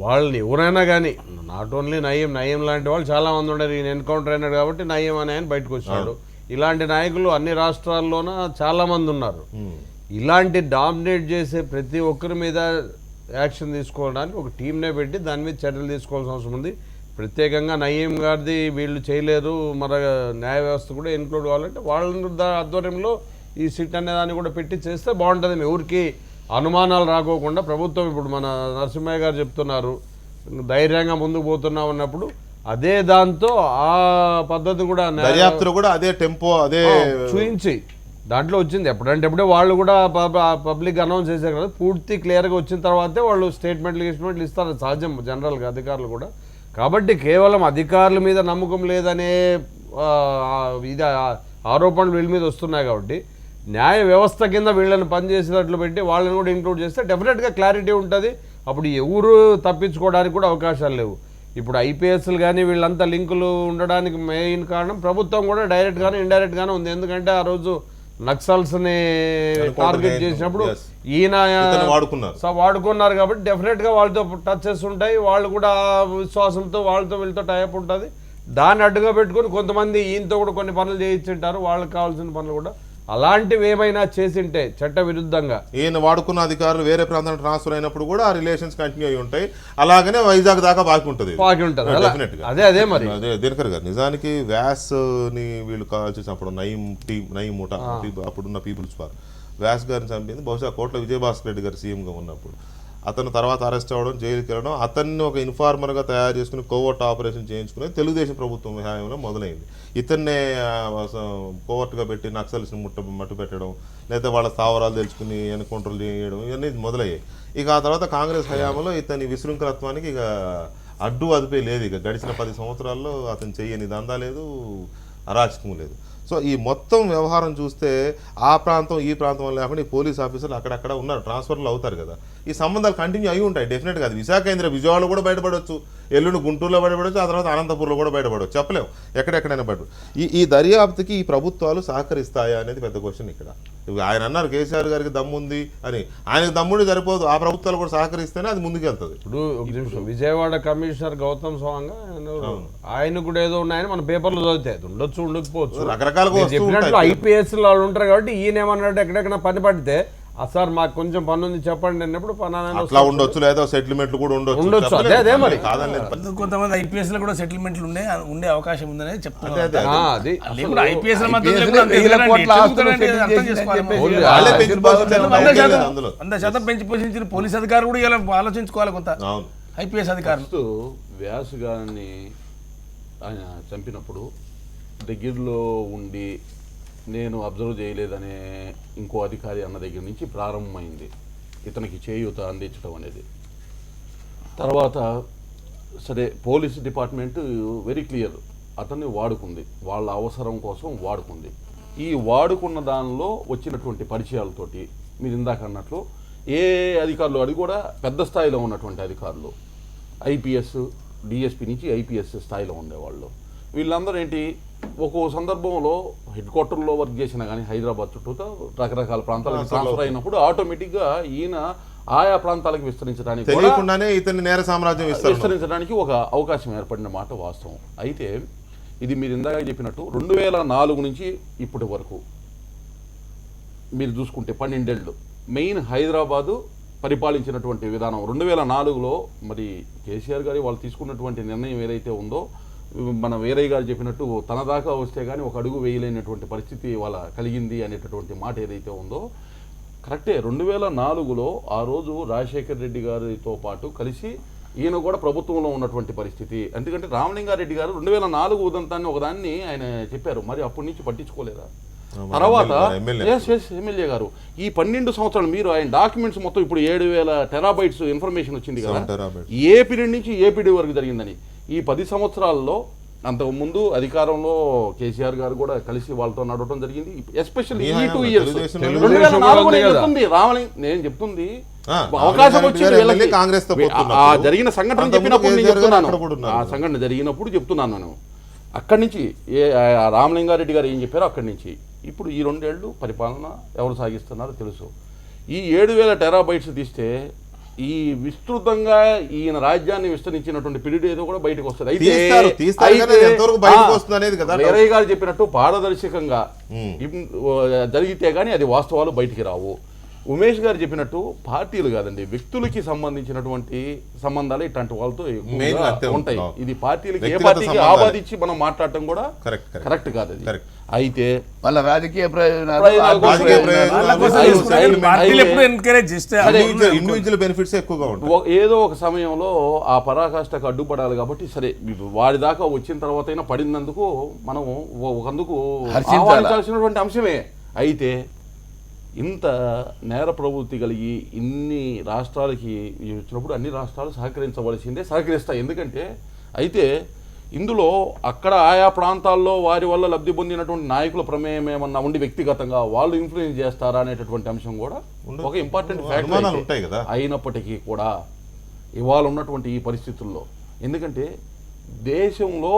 వాళ్ళని ఎవరైనా కానీ, నాట్ ఓన్లీ నయీం లాంటి వాళ్ళు చాలామంది ఉండరు. ఈయన ఎన్కౌంటర్ అయినాడు కాబట్టి నయీం అనే ఆయన బయటకు వచ్చాడు. ఇలాంటి నాయకులు అన్ని రాష్ట్రాల్లోన చాలామంది ఉన్నారు. ఇలాంటి డామినేట్ చేసే ప్రతి ఒక్కరి మీద యాక్షన్ తీసుకోవడానికి ఒక టీంనే పెట్టి దాని మీద చర్యలు తీసుకోవాల్సిన అవసరం ఉంది. ప్రత్యేకంగా నయీం గారిది వీళ్ళు చేయలేరు, మన న్యాయ వ్యవస్థ కూడా ఇన్క్లూడ్ కావాలంటే వాళ్ళ ఆధ్వర్యంలో ఈ సిట్ అనే దాన్ని కూడా పెట్టి చేస్తే బాగుంటుంది. ఎవరికి అనుమానాలు రాకోకుండా ప్రభుత్వం ఇప్పుడు మన నరసింహయ్య గారు చెప్తున్నారు ధైర్యంగా ముందుకు పోతున్నా ఉన్నప్పుడు అదే దాంతో ఆ పద్ధతి కూడా దర్యాప్తులు కూడా అదే టెంపో అదే చూయించి దాంట్లో వచ్చింది. ఎప్పుడంటే వాళ్ళు కూడా పబ్లిక్ అనౌన్స్ చేశారు కదా, పూర్తి క్లియర్గా వచ్చిన తర్వాతే వాళ్ళు స్టేట్మెంట్లు ఇస్తారు సహజం జనరల్గా అధికారులు కూడా. కాబట్టి కేవలం అధికారుల మీద నమ్మకం లేదనే ఇది ఆరోపణలు వీళ్ళ మీద వస్తున్నాయి. కాబట్టి న్యాయ వ్యవస్థ కింద వీళ్ళని పనిచేసేటట్లు పెట్టి వాళ్ళని కూడా ఇంక్లూడ్ చేస్తే డెఫినెట్గా క్లారిటీ ఉంటుంది. అప్పుడు ఎవరు తప్పించుకోవడానికి కూడా అవకాశాలు లేవు. ఇప్పుడు ఐపీఎస్లు కానీ వీళ్ళంతా లింకులు ఉండడానికి మెయిన్ కారణం ప్రభుత్వం కూడా డైరెక్ట్గానే ఇండైరెక్ట్గానే ఉంది. ఎందుకంటే ఆ రోజు నక్సల్స్ని టార్గెట్ చేసినప్పుడు ఈయన వాడుకున్నారు కాబట్టి డెఫినెట్గా వాళ్ళతో టచెస్ ఉంటాయి. వాళ్ళు కూడా విశ్వాసంతో వాళ్ళతో వీళ్ళతో టైప్ ఉంటుంది. దాన్ని అడ్డుగా పెట్టుకొని కొంతమంది ఈయనతో కూడా కొన్ని పనులు చేయించుంటారు, వాళ్ళకి కావాల్సిన పనులు కూడా. అలాంటివి ఏమైనా చేసింటే చట్ట విరుద్ధంగా ఈయన వాడుకున్న అధికారులు వేరే ప్రాంతానికి ట్రాన్స్ఫర్ అయినప్పుడు కూడా ఆ రిలేషన్స్ కంటిన్యూ అయి ఉంటాయి. అలాగనే వైజాగ్ దాకా బాకి ఉంటుంది. అదే మరి దినకర్ గారు నిజానికి వ్యాస్ని వీళ్ళు కాల్చి చంపడం నయీం ముఠా అప్పుడున్న పీపుల్స్ వార్ వ్యాస్ గారిని చంపింది బహుశా కోట్ల విజయభాస్కర్ రెడ్డి గారు సీఎంగా ఉన్నప్పుడు. అతను తర్వాత అరెస్ట్ అవ్వడం, జైలుకి వెళ్ళడం, అతన్ని ఒక ఇన్ఫార్మర్గా తయారు చేసుకుని కోవర్ట్ ఆపరేషన్ చేయించుకుని తెలుగుదేశం ప్రభుత్వం హయాంలో మొదలైంది. ఇతన్నే కోవర్ట్గా పెట్టి నక్సల్స్ని మట్టు పెట్టడం, లేదా వాళ్ళ స్థావరాలు తెలుసుకుని ఎన్కౌంటర్లు చేయడం, ఇవన్నీ మొదలయ్యాయి. ఇక ఆ తర్వాత కాంగ్రెస్ హయాంలో ఇతని విశృంఖలత్వానికి ఇక అడ్డు అదుపే లేదు. ఇక గడిచిన 10 సంవత్సరాల్లో అతను చెయ్యని దందా లేదు, అరాచకం లేదు. సో ఈ మొత్తం వ్యవహారం చూస్తే ఆ ప్రాంతం ఈ ప్రాంతం లేకుండా ఈ పోలీస్ ఆఫీసర్లు అక్కడక్కడ ఉన్నారు, ట్రాన్స్ఫర్లు అవుతారు కదా. ఈ సంబంధాలు కంటిన్యూ అయి ఉంటాయి డెఫినెట్గా. అది విశాఖ కేంద్ర విజయవాడలో కూడా బయటపడవచ్చు, ఎల్లుండి గుంటూరులో బయటపడవచ్చు, ఆ తర్వాత అనంతపూర్లో కూడా బయటపడవచ్చు, చెప్పలేము ఎక్కడెక్కడైనా బయట. ఈ దర్యాప్తుకి ఈ ప్రభుత్వాలు సహకరిస్తాయా అనేది పెద్ద క్వశ్చన్ ఇక్కడ. ఆయన అన్నారు కేసీఆర్ గారికి దమ్ముంది అని, ఆయనకు దమ్ముండి సరిపోదు, ఆ ప్రభుత్వాలు కూడా సహకరిస్తేనే అది ముందుకెళ్తుంది. ఇప్పుడు ఒక నిమిషం, విజయవాడ కమిషనర్ గౌతమ్ సవాంగ్ ఆయన కూడా ఏదో ఉన్నాయని మన పేపర్లో చదివితే ఉండొచ్చు ఉండకపోవచ్చు, రకరకాలుగా ఐపీఎస్ వాళ్ళు ఉంటారు. కాబట్టి ఈయన ఏమన్నాడు ఎక్కడెక్కడ పని పడితే సార్ మాకు కొంచెం పని ఉంది చెప్పండి అన్నప్పుడు పలానా అట్లా ఉండొచ్చు, లేదా సెటిల్మెంట్లు కూడా ఉండొచ్చు. ఉండొచ్చు, చెప్పలేదు. అదే మరి. కాదనలేదు. కొంతమంది ఐపీఎస్ లో కూడా సెటిల్మెంట్లు ఉండే అవకాశం ఉందనే చెప్తున్నారు. అది ఐపీఎస్ వాళ్ళే పెంచి పోషించారు, నమ్మకం లేదు అందులో. 100% పెంచి పోషించిన పోలీస్ అధికారులు కూడా ఇలా ఆలోచించుకోవాలి కొంత. అవును. ఐపీఎస్ అధికారులు వ్యాస్ గారిని ఆయన చంపినప్పుడు దగ్గరలో ఉండి నేను అబ్జర్వ్ చేయలేదనే ఇంకో అధికారి అన్న దగ్గర నుంచి ప్రారంభమైంది ఇతనికి చేయూత అందించడం అనేది. తర్వాత సరే పోలీస్ డిపార్ట్మెంట్ వెరీ క్లియర్, అతన్ని వాడుకుంది, వాళ్ళ అవసరం కోసం వాడుకుంది. ఈ వాడుకున్న దానిలో వచ్చినటువంటి పరిచయాలతోటి మీరు ఇందాక అన్నట్లు ఏ అధికారులు, అది కూడా పెద్ద స్థాయిలో ఉన్నటువంటి అధికారులు, ఐపీఎస్ డిఎస్పీ నుంచి ఐపీఎస్ స్థాయిలో ఉండేవాళ్ళు, వీళ్ళందరూ ఏంటి ఒక్కో సందర్భంలో హెడ్ క్వార్టర్లో వర్క్ చేసినా కానీ హైదరాబాద్ చుట్టూతో రకరకాల ప్రాంతాలకు ట్రాన్స్ఫర్ అయినప్పుడు ఆటోమేటిక్గా ఈయన ఆయా ప్రాంతాలకు విస్తరించడానికి తెలియకుండానే ఇతని నేర సామ్రాజ్యం విస్తరించడానికి ఒక అవకాశం ఏర్పడిన మాట వాస్తవం. అయితే ఇది మీరు ఇందాక చెప్పినట్టు 2004 నుంచి ఇప్పటి వరకు మీరు చూసుకుంటే 12 ఏళ్ళు మెయిన్ హైదరాబాదు పరిపాలించినటువంటి విధానం. 2004లో మరి కేసీఆర్ గారి వాళ్ళు తీసుకున్నటువంటి నిర్ణయం ఏదైతే ఉందో, మన వీరయ్య గారు చెప్పినట్టు తన దాకా వస్తే కానీ ఒక అడుగు వేయలేనటువంటి పరిస్థితి వాళ్ళ కలిగింది అనేటటువంటి మాట ఏదైతే ఉందో కరెక్టే. 2004లో ఆ రోజు రాజశేఖర రెడ్డి గారితో పాటు కలిసి ఈయన కూడా ప్రభుత్వంలో ఉన్నటువంటి పరిస్థితి. ఎందుకంటే రామలింగారెడ్డి గారు 2004 ఉదంతాన్ని ఒకదాన్ని ఆయన చెప్పారు, మరి అప్పటి నుంచి పట్టించుకోలేదా? తర్వాత ఎమ్మెల్యే గారు ఈ 12 సంవత్సరాలు మీరు ఆయన డాక్యుమెంట్స్ మొత్తం ఇప్పుడు 7,000 టెరాబైట్స్ ఇన్ఫర్మేషన్ వచ్చింది కదా, ఏ పీరియడ్ నుంచి ఏ పీరియడ్ వరకు జరిగిందని. ఈ 10 సంవత్సరాల్లో అంతకుముందు అధికారంలో కేసీఆర్ గారు కూడా కలిసి వాళ్ళతో నడవడం జరిగింది. ఎస్పెషల్లీ ఈ 2 ఇయర్స్ 2004 రామలింగ్ నేను చెప్తుంది అవకాశం వచ్చింది వీళ్ళకి. ఆ జరిగిన సంఘటన చెప్పినప్పుడు నేను చెప్తున్నాను, ఆ సంఘటన జరిగినప్పుడు చెప్తున్నాను నేను. అక్కడి నుంచి రామలింగారెడ్డి గారు ఏం చెప్పారో అక్కడి నుంచి ఇప్పుడు ఈ 2 ఏళ్ళు పరిపాలన ఎవరు సాగిస్తున్నారో తెలుసు. ఈ 7,000 టెరాబైట్స్ తీస్తే ఈ విస్తృతంగా ఈయన రాజ్యాన్ని విస్తరించినటువంటి పీరియడ్ ఏదో కూడా బయటకు వస్తుంది. వీరయ్య గారు చెప్పినట్టు పారదర్శకంగా జరిగితే గానీ అది వాస్తవాలు బయటికి రావు. ఉమేష్ గారు చెప్పినట్టు పార్టీలు కాదండి, వ్యక్తులకి సంబంధించినటువంటి సంబంధాలు ఇట్లాంటి వాళ్ళతో ఉంటాయి. ఇది పార్టీలకి ఏ పార్టీకి ఆపాదించి మనం మాట్లాడటం కూడా కరెక్ట్ కాదు. అది అయితే వాళ్ళ రాజకీయ ఏదో ఒక సమయంలో ఆ పరాకాష్ఠకు అడ్డుపడాలి కాబట్టి సరే వాడి దాకా వచ్చిన తర్వాత అయినా పడినందుకు మనం ఒకందుకు ఆహ్వానించాల్సినటువంటి అంశమే. అయితే ఇంత నేర ప్రవృత్తి కలిగి ఇన్ని రాష్ట్రాలకి వచ్చినప్పుడు అన్ని రాష్ట్రాలు సహకరిస్తాయి. ఎందుకంటే అయితే ఇందులో అక్కడ ఆయా ప్రాంతాల్లో వారి వల్ల లబ్ధి పొందినటువంటి నాయకుల ప్రమేయం ఏమన్నా ఉండి వ్యక్తిగతంగా వాళ్ళు ఇన్ఫ్లుయెన్స్ చేస్తారా అనేటటువంటి అంశం కూడా ఒక ఇంపార్టెంట్ ఫ్యాక్టర్ అయినప్పటికీ కూడా ఇవాళ ఉన్నటువంటి ఈ పరిస్థితుల్లో, ఎందుకంటే దేశంలో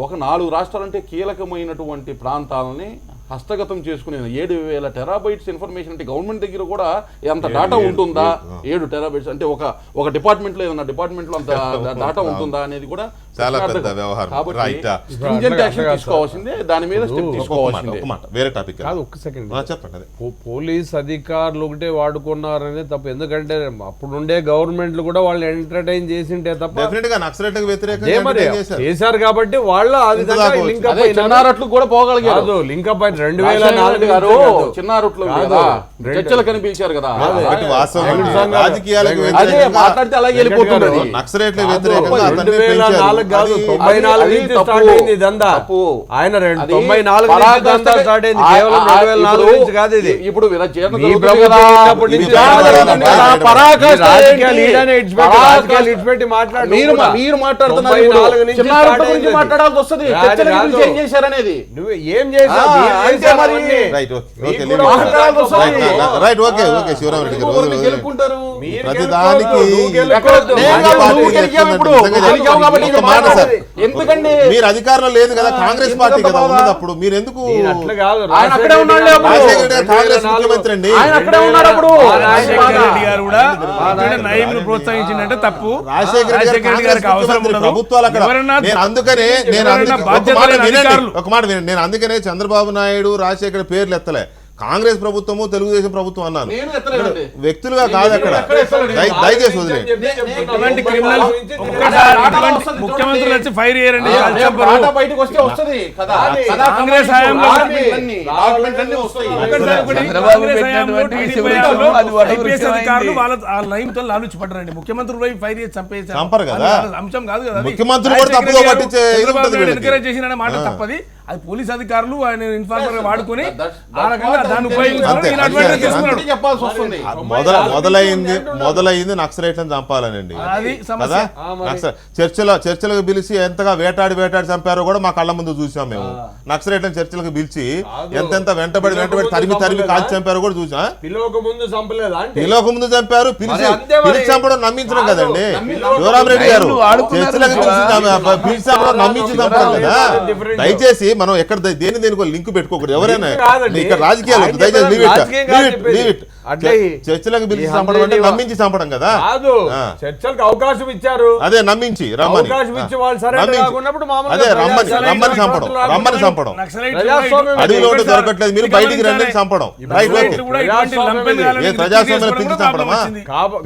ఒక 4 రాష్ట్రాలంటే కీలకమైనటువంటి ప్రాంతాలని హస్తగతం చేసుకునే 7,000 టెరాబైట్స్ ఇన్ఫర్మేషన్ అంటే గవర్నమెంట్ దగ్గర కూడా ఎంత డేటా ఉంటుందా? 7 టెరాబైట్స్ అంటే ఒక డిపార్ట్మెంట్ లో ఏదన్నా డిపార్ట్మెంట్ లో అంత డేటా ఉంటుందా అనేది కూడా చాలా పెద్ద వ్యవహారం. తీసుకోవాల్సిందే, దాని మీద స్టెప్ తీసుకోవాల్సిందే. వేరే టాపిక్ కాదు, ఒక్క సెకండ్ చెప్పండి. పోలీస్ అధికారులు ఒకటే వాడుకున్నారనే తప్పు. ఎందుకంటే అప్పుడుండే గవర్నమెంట్లు కూడా వాళ్ళు ఎంటర్టైన్ చేసింటే తప్ప చేశారు కాబట్టి వాళ్ళు చిన్నారట్లు కూడా పోగలిగారు. లింకప్ 2004 గారు చిన్నారట్లు చర్చలు కనిపించారు కదా, అదే మాట్లాడితే అలాగే వెళ్ళిపోతున్నది. 2004 కాదు 94 నుంచి స్టార్ట్ అయింది ఇదంతా. ఆయన 94 నుంచి స్టార్ట్ అయింది, కేవలం 2004 నుంచి కాదు ఇది. ఇప్పుడు మీరు మాట్లాడుతున్నారు మాట్లాడాల్సి వస్తుంది. ఏం చేశారనేది నువ్వు ఏం చేశావు? ఎందుకంటే మీరు అధికారంలో లేదు కదా, కాంగ్రెస్ పార్టీ కదా ఉన్నప్పుడు మీరు ఎందుకు? అట్లా కాదు, కాంగ్రెస్ ముఖ్యమంత్రి అండి, ప్రోత్సహించిందంటే తప్పు. రాజశేఖర రెడ్డి ప్రభుత్వాలు అక్కడ. నేను అందుకనే చంద్రబాబు నాయుడు రాజశేఖర పేర్లు ఎత్తలే, కాంగ్రెస్ ప్రభుత్వము తెలుగుదేశం ప్రభుత్వం అన్నాను. నేను ఎత్తలేదండి. వ్యక్తులుగా కాదు అక్కడ. దయచేసి వదిలేండి. ఇటువంటి క్రిమినల్ ముఖ్యమంత్రులు వచ్చి ఫైర్ చేయరండి. డాటా బయటకు వస్తే వస్తది కదా. కాంగ్రెస్ హయాంలో డాక్యుమెంట్లన్నీ వస్తాయి. చంద్రబాబు పెట్టినటువంటి శివరాత్రులు అది వాళ్ళ ఐపీఎస్ విషయం అధికారులు అయింది. వాళ్ళ ఆ లైన్తో లాలుచి పడ్డారండి. ముఖ్యమంత్రులు పోయి ఫైర్ చేసి చంపేశారు. చంపరు కదా. అది అంశం కాదు కదా. ముఖ్యమంత్రులు కూడా తప్పుదో పట్టించే ఇది ఉంటుంది వీళ్ళకి. ఎంకరేజ్ చేసిన మాట తప్పది. అది పోలీస్ అధికారులు ఆయన ఇన్ఫార్మర్ గా వాడుకొని ఆ రకంగా దాన్ని ఉపయోగించుకొని అంతే, ఈయన advantage అంతే. తీసుకున్నాడు. చెప్పాల్సి వస్తుంది. మొదలైంది నక్సలైట్లను చంపాలనండి అది సమస్య. కదా. చర్చలకు పిలిచి ఎంతగా వేటాడి చంపారో కూడా మా కళ్ళ ముందు చూసాం మేము. నక్సలైట్లను చర్చలకు పిలిచి ఎంతెంత వెంటబడి తరిమి కాల్చి చంపారో కూడా చూసా. పిలవక ముందు చంపలేదా అంటే పిలవక ముందు చంపారు, పిలిచి చంపడం నమ్మించడం కదండి. నమ్మించడం శివరామరెడ్డి గారు నమ్మించడం వాడుకున్నారు చర్చలకు పిలిచి చంపడం నమ్మించి చంపడం కదా. దయచేసి మనం ఎక్కడ దేనికో లింక్ పెట్టుకోకూడదు. ఎవరైనా ఇక్కడ రాజకీయాలు వద్దు. దయచేసి leave it. చర్చలకు పిలిచి చంపడం అంటే నమ్మించి చంపడం కదా. కాదు, చర్చలకు అవకాశం ఇచ్చారు. అదే నమ్మించి రమ్మని అవకాశం ఇచ్చి వాళ్ళు సరైన కాకున్నప్పుడు మామూలుగా అదే రమ్మని చంపడం. ప్రజాస్వామ్యం అడవిలో ఉంటే దొరకట్లేదు, మీరు బయటికి రండి చంపడం. Right, okay. ప్రజాస్వామ్యాన్ని పిలిచి చంపడమా?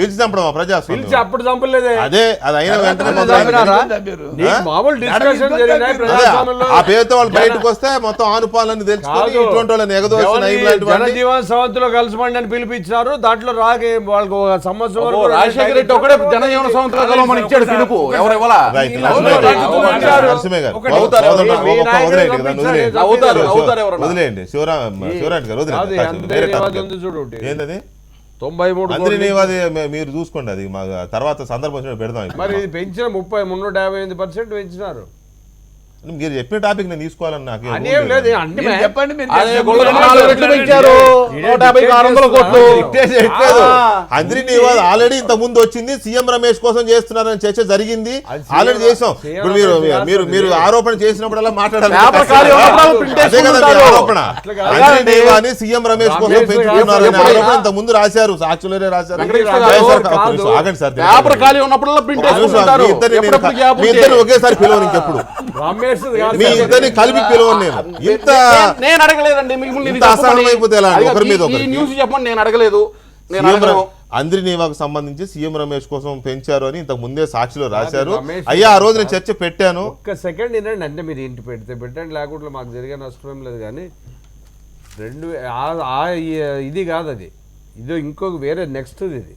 పిలిచి చంపడమా ప్రజాస్వామ్యం? పిలిచి అప్పుడు చంపలేదే. అదే అది అయిన వెంటనే నీకు మామూలు డిస్కషన్ జరిగినాయి ప్రజాస్వామ్యంలో. ఆ పేరుతో వాళ్ళు బయటకు వస్తే మొత్తం ఆనుపాలని తెలుసుకొని ఇటువంటి వాళ్ళని ఎగదోసి నయం లాంటి వాళ్ళని జనజీవన్ సవంతిలో కలిసిమండి అని పిలిపించారు. దాంట్లో రాగే వాళ్ళకి ఒక సంవత్సరం వరకు రాజశేఖర రెడ్డి ఒకడే జనజీవన సంవత్సరాలలో మనకి ఇచ్చాడు పిలుపు. ఎవరు ఇవ్వాలా? రైట్, నరసింహ గారు అవుతారు. వదిలేయండి కదా, వదిలేయండి. అవుతారు ఎవరన్నా? వదిలేయండి. శివరాజ్ గారు వదిలేయండి. వేరే టాపిక్ ఉంది చూడు ఒకటి. ఏంటది 93 అందరి నివాది మీరు చూసుకోండి. అది మా తర్వాత సందర్భం వచ్చినప్పుడు పెడదాం. మరి ఇది పెంచిన 358% పెంచినారు. మీరు చెప్పిన టాపిక్ నేను తీసుకోవాలని నాకు అనేం లేదు. అంటే మీరు చెప్పండి, మీరు అదే చెప్పండి. గొల్లలు 4 రెట్లు పెంచారు. 150కి 600 కోట్లు. అందరి నివాది ఆల్రెడీ ఇంత ముందు వచ్చింది. సీఎం రమేష్ కోసం చేస్తున్నారని చర్చ జరిగింది. ఆల్రెడీ చేసాం. ఇప్పుడు మీరు ఆరోపణ చేసినప్పుడల్లా మాట్లాడాలి. పేపర్ ఖాళీ ఉన్నప్పుడు ప్రింట్ అదే కదా మీ చేసుకుంటారు. ఆరోపణ. అందరి నివాని సీఎం రమేష్ కోసం పెంచుతున్నారని ఆరోపణ ఇంత ముందు రాశారు. సాక్షులనే రాశారు. ఆగండి సార్. పేపర్ ఖాళీ ఉన్నప్పుడు ప్రింట్ చేసుకుంటారు. మీ ఇద్దరిని ఒకేసారి పిలవను ఇంకెప్పుడు. రమేష్ మీ ఇద్దరిని కలిపి పిలవను నేను. నేను అడగలేదండి మిమ్మల్ని. ఇంత అసహనం అయిపోతే ఎలా అండి? ఒకరి మీద ఒకరికి. ఈ న్యూస్ చెప్పండి, నేను అడగలేదు. అందరి నివాకు సంబంధించి సీఎం రమేష్ కోసం పెంచారు అని ఇంతకు ముందే సాక్షిలో రాశారు. అయ్యా ఆ రోజు నేను చర్చ పెట్టాను. ఒక్క సెకండ్ వినండి. అంటే మీరు ఇంటి పెట్టండి, లేకుండా మాకు జరిగే నష్టం ఏం లేదు. కానీ ఇది కాదు, అది ఇది ఇంకొక వేరే నెక్స్ట్ ఇది.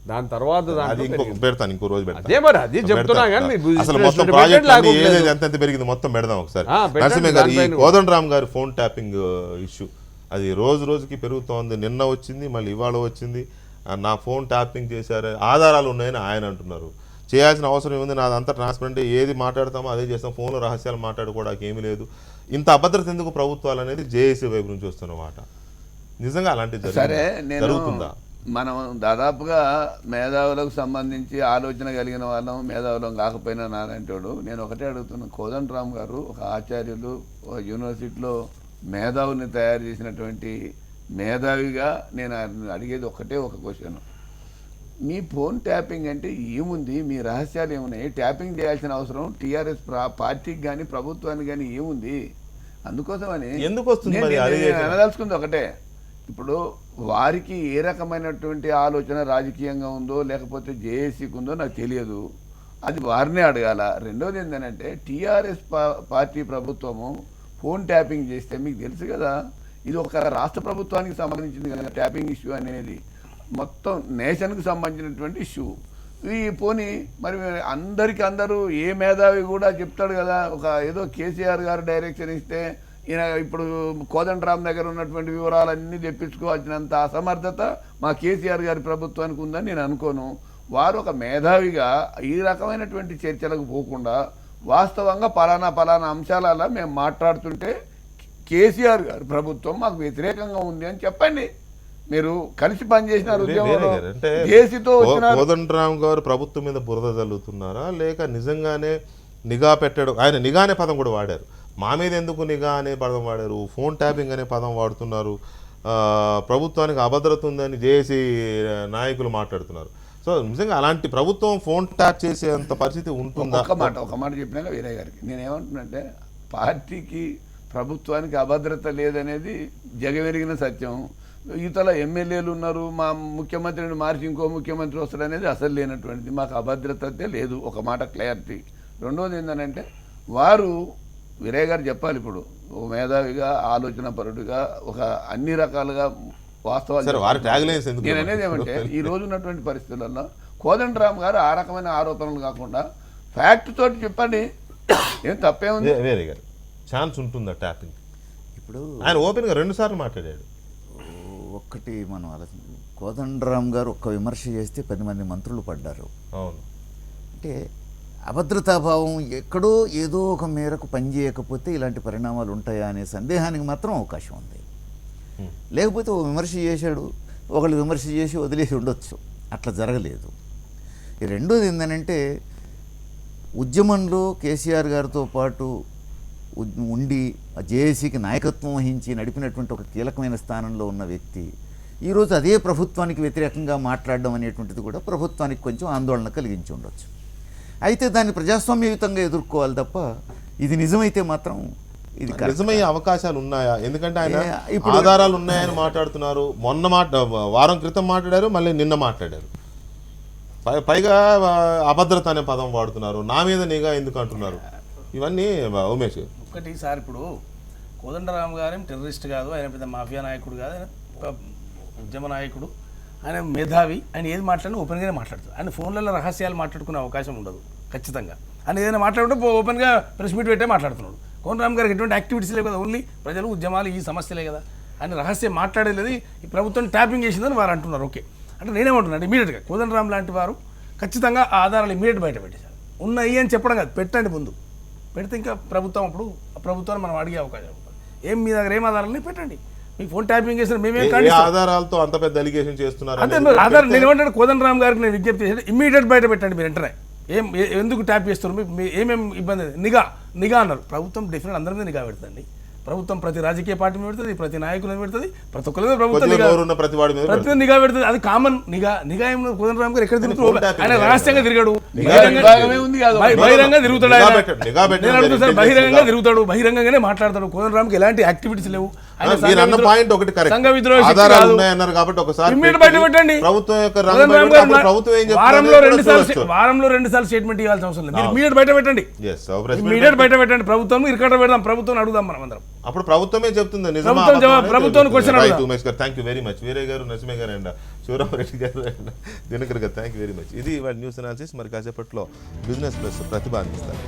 దాని తర్వాత అది పెడతాను, ఇంకో రోజు అదే మరి అది చెప్తున్నా కానీ అసలు మొత్తం ప్రాజెక్ట్ ఏదైతే ఎంత పెరిగింది మొత్తం పెడదాం ఒకసారి. నరసింహ గారు, ఈ కోదండరామ్ గారి ఫోన్ ట్యాపింగ్ ఇష్యూ అది రోజు రోజుకి పెరుగుతోంది. నిన్న వచ్చింది, మళ్ళీ ఇవాళ వచ్చింది. నా ఫోన్ ట్యాపింగ్ చేశారు, ఆధారాలు ఉన్నాయని ఆయన అంటున్నారు. చేయాల్సిన అవసరం ఏముంది? నాదంతా ట్రాన్స్పరెంట్, ఏది మాట్లాడతామో అదే చేస్తాం. ఫోన్లో రహస్యాలు మాట్లాడుకోవడానికి ఏమీ లేదు. ఇంత అభద్రత ఎందుకు ప్రభుత్వాలు అనేది జేఏసీ వైపు నుంచి వస్తున్న మాట. నిజంగా అలాంటిది సరే, నేను జరుగుతుందా? మనం దాదాపుగా మేధావులకు సంబంధించి ఆలోచన కలిగిన వాళ్ళం, మేధావులం కాకపోయినా నాలంటోడు. నేను ఒకటే అడుగుతున్నాను, కోదండరామ్ గారు ఒక ఆచార్యులు, ఒక యూనివర్సిటీలో మేధావుల్ని తయారు చేసినటువంటి మేధావిగా నేను అడిగేది ఒకటే ఒక క్వశ్చన్. మీ ఫోన్ ట్యాపింగ్ అంటే ఏముంది? మీ రహస్యాలు ఏమున్నాయి? ట్యాపింగ్ చేయాల్సిన అవసరం టీఆర్ఎస్ పార్టీకి కానీ ప్రభుత్వానికి కానీ ఏముంది? అందుకోసమని ఎందుకు వస్తుంది మరి? నేను అనదలుచుకుంది ఒకటే. ఇప్పుడు వారికి ఏ రకమైనటువంటి ఆలోచన రాజకీయంగా ఉందో లేకపోతే జేఏసీకి ఉందో నాకు తెలియదు. అది వారినే అడగాల. రెండోది ఏంటంటే టీఆర్ఎస్ పార్టీ ప్రభుత్వము ఫోన్ ట్యాపింగ్ చేస్తే మీకు తెలుసు కదా, ఇది ఒక రాష్ట్ర ప్రభుత్వానికి సంబంధించింది కదా. ట్యాపింగ్ ఇష్యూ అనేది మొత్తం నేషన్కి సంబంధించినటువంటి ఇష్యూ. ఈ పోనీ మరి అందరూ ఏ మేధావి కూడా చెప్తాడు కదా, ఒక ఏదో కేసీఆర్ గారు డైరెక్షన్ ఇస్తే ఈయన ఇప్పుడు కోదండరామ్ దగ్గర ఉన్నటువంటి వివరాలన్నీ తెప్పించుకోవాల్సినంత అసమర్థత మా కేసీఆర్ గారి ప్రభుత్వానికి ఉందని నేను అనుకోను. వారు ఒక మేధావిగా ఈ రకమైనటువంటి చర్చలకు పోకుండా వాస్తవంగా పలానా అంశాలలో మేము మాట్లాడుతుంటే కేసీఆర్ గారి ప్రభుత్వం మాకు వ్యతిరేకంగా ఉంది అని చెప్పండి. మీరు కలిసి పనిచేసినారు ఉద్యమంలో, కేసీతో వచ్చినారు. కోదండరామ్ గారు ప్రభుత్వం మీద బురద జల్లుతున్నారా, లేక నిజంగానే నిఘా పెట్టాడు? ఆయన నిఘా అనే పదం కూడా వాడారు. మా మీద ఎందుకు నిఘా అనే పదం వాడారు? ఫోన్ ట్యాపింగ్ అనే పదం వాడుతున్నారు. ప్రభుత్వానికి అభద్రత ఉందని జేఏసీ నాయకులు మాట్లాడుతున్నారు. సో నిజంగా అలాంటి ప్రభుత్వం ఫోన్ ట్యాప్ చేసేంత పరిస్థితి ఉంటుందా? ఒక మాట చెప్పినాక వీరయ్య గారికి నేనేమంటున్నానంటే, పార్టీకి ప్రభుత్వానికి అభద్రత లేదనేది జగమెరిగిన సత్యం. ఇతల ఎమ్మెల్యేలు ఉన్నారు, మా ముఖ్యమంత్రిని మార్చి ఇంకో ముఖ్యమంత్రి వస్తాడనేది అసలు లేనటువంటిది. మాకు అభద్రత అయితే లేదు, ఒక మాట క్లారిటీ. రెండోది ఏంటంటే వారు వీరయ్య గారు చెప్పాలి, ఇప్పుడు ఒక మేధావిగా, ఆలోచన పరుడుగా, ఒక అన్ని రకాలుగా వాస్తవాలు వారి ట్యాగ్లైన్స్ ఎందుకు? నేను అనేది ఏమంటే ఈ రోజు ఉన్నటువంటి పరిస్థితులలో కోదండరామ్ గారు ఆ రకమైన ఆరోపణలు కాకుండా ఫ్యాక్ట్ తోటి చెప్పండి, ఏం తప్పేముంది? వేరే గారు ఛాన్స్ ఉంటుందా ట్యాపింగ్? ఇప్పుడు ఆయన ఓపెన్గా 2 సార్లు మాట్లాడాడు. ఒక్కటి మనం ఆలోచన, కోదండరామ్ గారు ఒక్క విమర్శ చేస్తే 10 మంది మంత్రులు పడ్డారు. అవును. అంటే అభద్రతాభావం ఎక్కడో ఏదో ఒక మేరకు పనిచేయకపోతే ఇలాంటి పరిణామాలు ఉంటాయా అనే సందేహానికి మాత్రం అవకాశం ఉంది. లేకపోతే ఓ విమర్శ చేశాడు, ఒకళ్ళు విమర్శ చేసి వదిలేసి ఉండొచ్చు, అట్లా జరగలేదు. ఈ రెండోది ఏంటంటే ఉద్యమంలో కేసీఆర్ గారితో పాటు ఉండి జేఏసీకి నాయకత్వం వహించి నడిపినటువంటి ఒక కీలకమైన స్థానంలో ఉన్న వ్యక్తి ఈరోజు అదే ప్రభుత్వానికి వ్యతిరేకంగా మాట్లాడడం అనేటువంటిది కూడా ప్రభుత్వానికి కొంచెం ఆందోళన కలిగించి ఉండొచ్చు. అయితే దాన్ని ప్రజాస్వామ్యయుతంగా ఎదుర్కోవాలి తప్ప ఇది నిజమైతే మాత్రం ఇది నిజమయ్యే అవకాశాలు ఉన్నాయా? ఎందుకంటే ఆయన ఇప్పుడు ఆధారాలు ఉన్నాయని మాట్లాడుతున్నారు. వారం క్రితం మాట్లాడారు, మళ్ళీ నిన్న మాట్లాడారు. పైగా అభద్రత అనే పదం వాడుతున్నారు. నా మీద నిఘా ఎందుకు అంటున్నారు? ఇవన్నీ ఉమేష్ ఒకటి సార్, ఇప్పుడు కోదండరామ్ గారేం టెర్రరిస్ట్ కాదు, ఆయన పెద్ద మాఫియా నాయకుడు కాదు, ఆయన ఉద్యమ నాయకుడు, ఆయన మేధావి. ఆయన ఏది మాట్లాడినా ఓపెన్గానే మాట్లాడతారు. ఆయన ఫోన్లలో రహస్యాలు మాట్లాడుకునే అవకాశం ఉండదు ఖచ్చితంగా. ఆయన ఏదైనా మాట్లాడుకుంటే ఓపెన్గా ప్రెస్ మీట్ పెట్టే మాట్లాడుతున్నాడు. కోదండరామ్ గారికి ఎటువంటి యాక్టివిటీస్ లేవు కదా, ఓన్లీ ప్రజలు, ఉద్యమాలు, ఈ సమస్యలే కదా. ఆయన రహస్యం మాట్లాడేది ఈ ప్రభుత్వం ట్యాపింగ్ చేసిందని వారు అంటున్నారు. ఓకే అంటే నేనేమంటున్నాను, ఇమీడియట్గా కోదండరామ్ లాంటి వారు ఖచ్చితంగా ఆ ఆధారాలు ఇమీడియట్ బయట పెట్టేశారు. ఉన్నాయి అని చెప్పడం కాదు, పెట్టండి ముందు. పెడితే ఇంకా ప్రభుత్వం అప్పుడు ప్రభుత్వాన్ని మనం అడిగే అవకాశం ఉంటుంది. మీ దగ్గర ఏం ఆధారాలని పెట్టండి. మీకు ఫోన్ ట్యాపింగ్ చేసిన మేమే ఆధారాలతో అంత పెద్ద అలిగేషన్ చేస్తున్నారు. అంటే ఆధారం నేను ఏమంటాను, కోదండరామ్ గారికి నేను విజ్ఞప్తి చేసి ఇమీడియట్ బయట పెట్టండి మీరు వెంటనే. ఎందుకు ట్యాప్ చేస్తున్నారు, ఏమేమి ఇబ్బంది? నిఘా అన్నారు. ప్రభుత్వం డెఫినెట్ అందరి మీద నిఘా పెడుతుంది. ప్రభుత్వం ప్రతి రాజకీయ పార్టీ మీద పెడుతుంది, ప్రతి నాయకుల మీద పెడుతుంది, ప్రతి ఒక్కరి మీద ప్రభుత్వం ప్రతి నిఘా పెడుతుంది. అది కామన్ నిఘా ఏం కోదండరామ్ గారు ఎక్కడ తిరుగుతాడు? ఆయన రహస్యంగా తిరిగాడు, బహిరంగంగా తిరుగుతాడు. బహిరంగంగా తిరుగుతాడు, బహిరంగంగానే మాట్లాడతాడు. కోదండరామ్కి ఎలాంటి యాక్టివిటీస్ లేవు. సంఘ విద్రోహ వారంలో 2 సార్లు స్టేట్మెంట్ ఇవ్వాల్సిన అవసరం లేదు. ఇమీడియట్ బయట పెట్టండి, ఇమీడియట్ బయట పెట్టండి. ప్రభుత్వం ఇరకట పెడదాం, ప్రభుత్వం అడుగుదాం మనం అందరం. అప్పుడు ప్రభుత్వమే చెప్తుంది. ప్రభుత్వం క్వశ్చన్ అడుగుదాం. ఉమేష్ గారు thank you very much. Veeraiah గారు, నరసింహ గారు అండ్ శివరామరెడ్డి గారు అండ్ దినకర్ గారు థ్యాంక్ యూ వెరీ మచ్. ఇది ఇవాళ న్యూస్ అనాలిసిస్. మరి కాసేపట్లో బిజినెస్ ప్లస్ ప్రతిభ అందిస్తారు.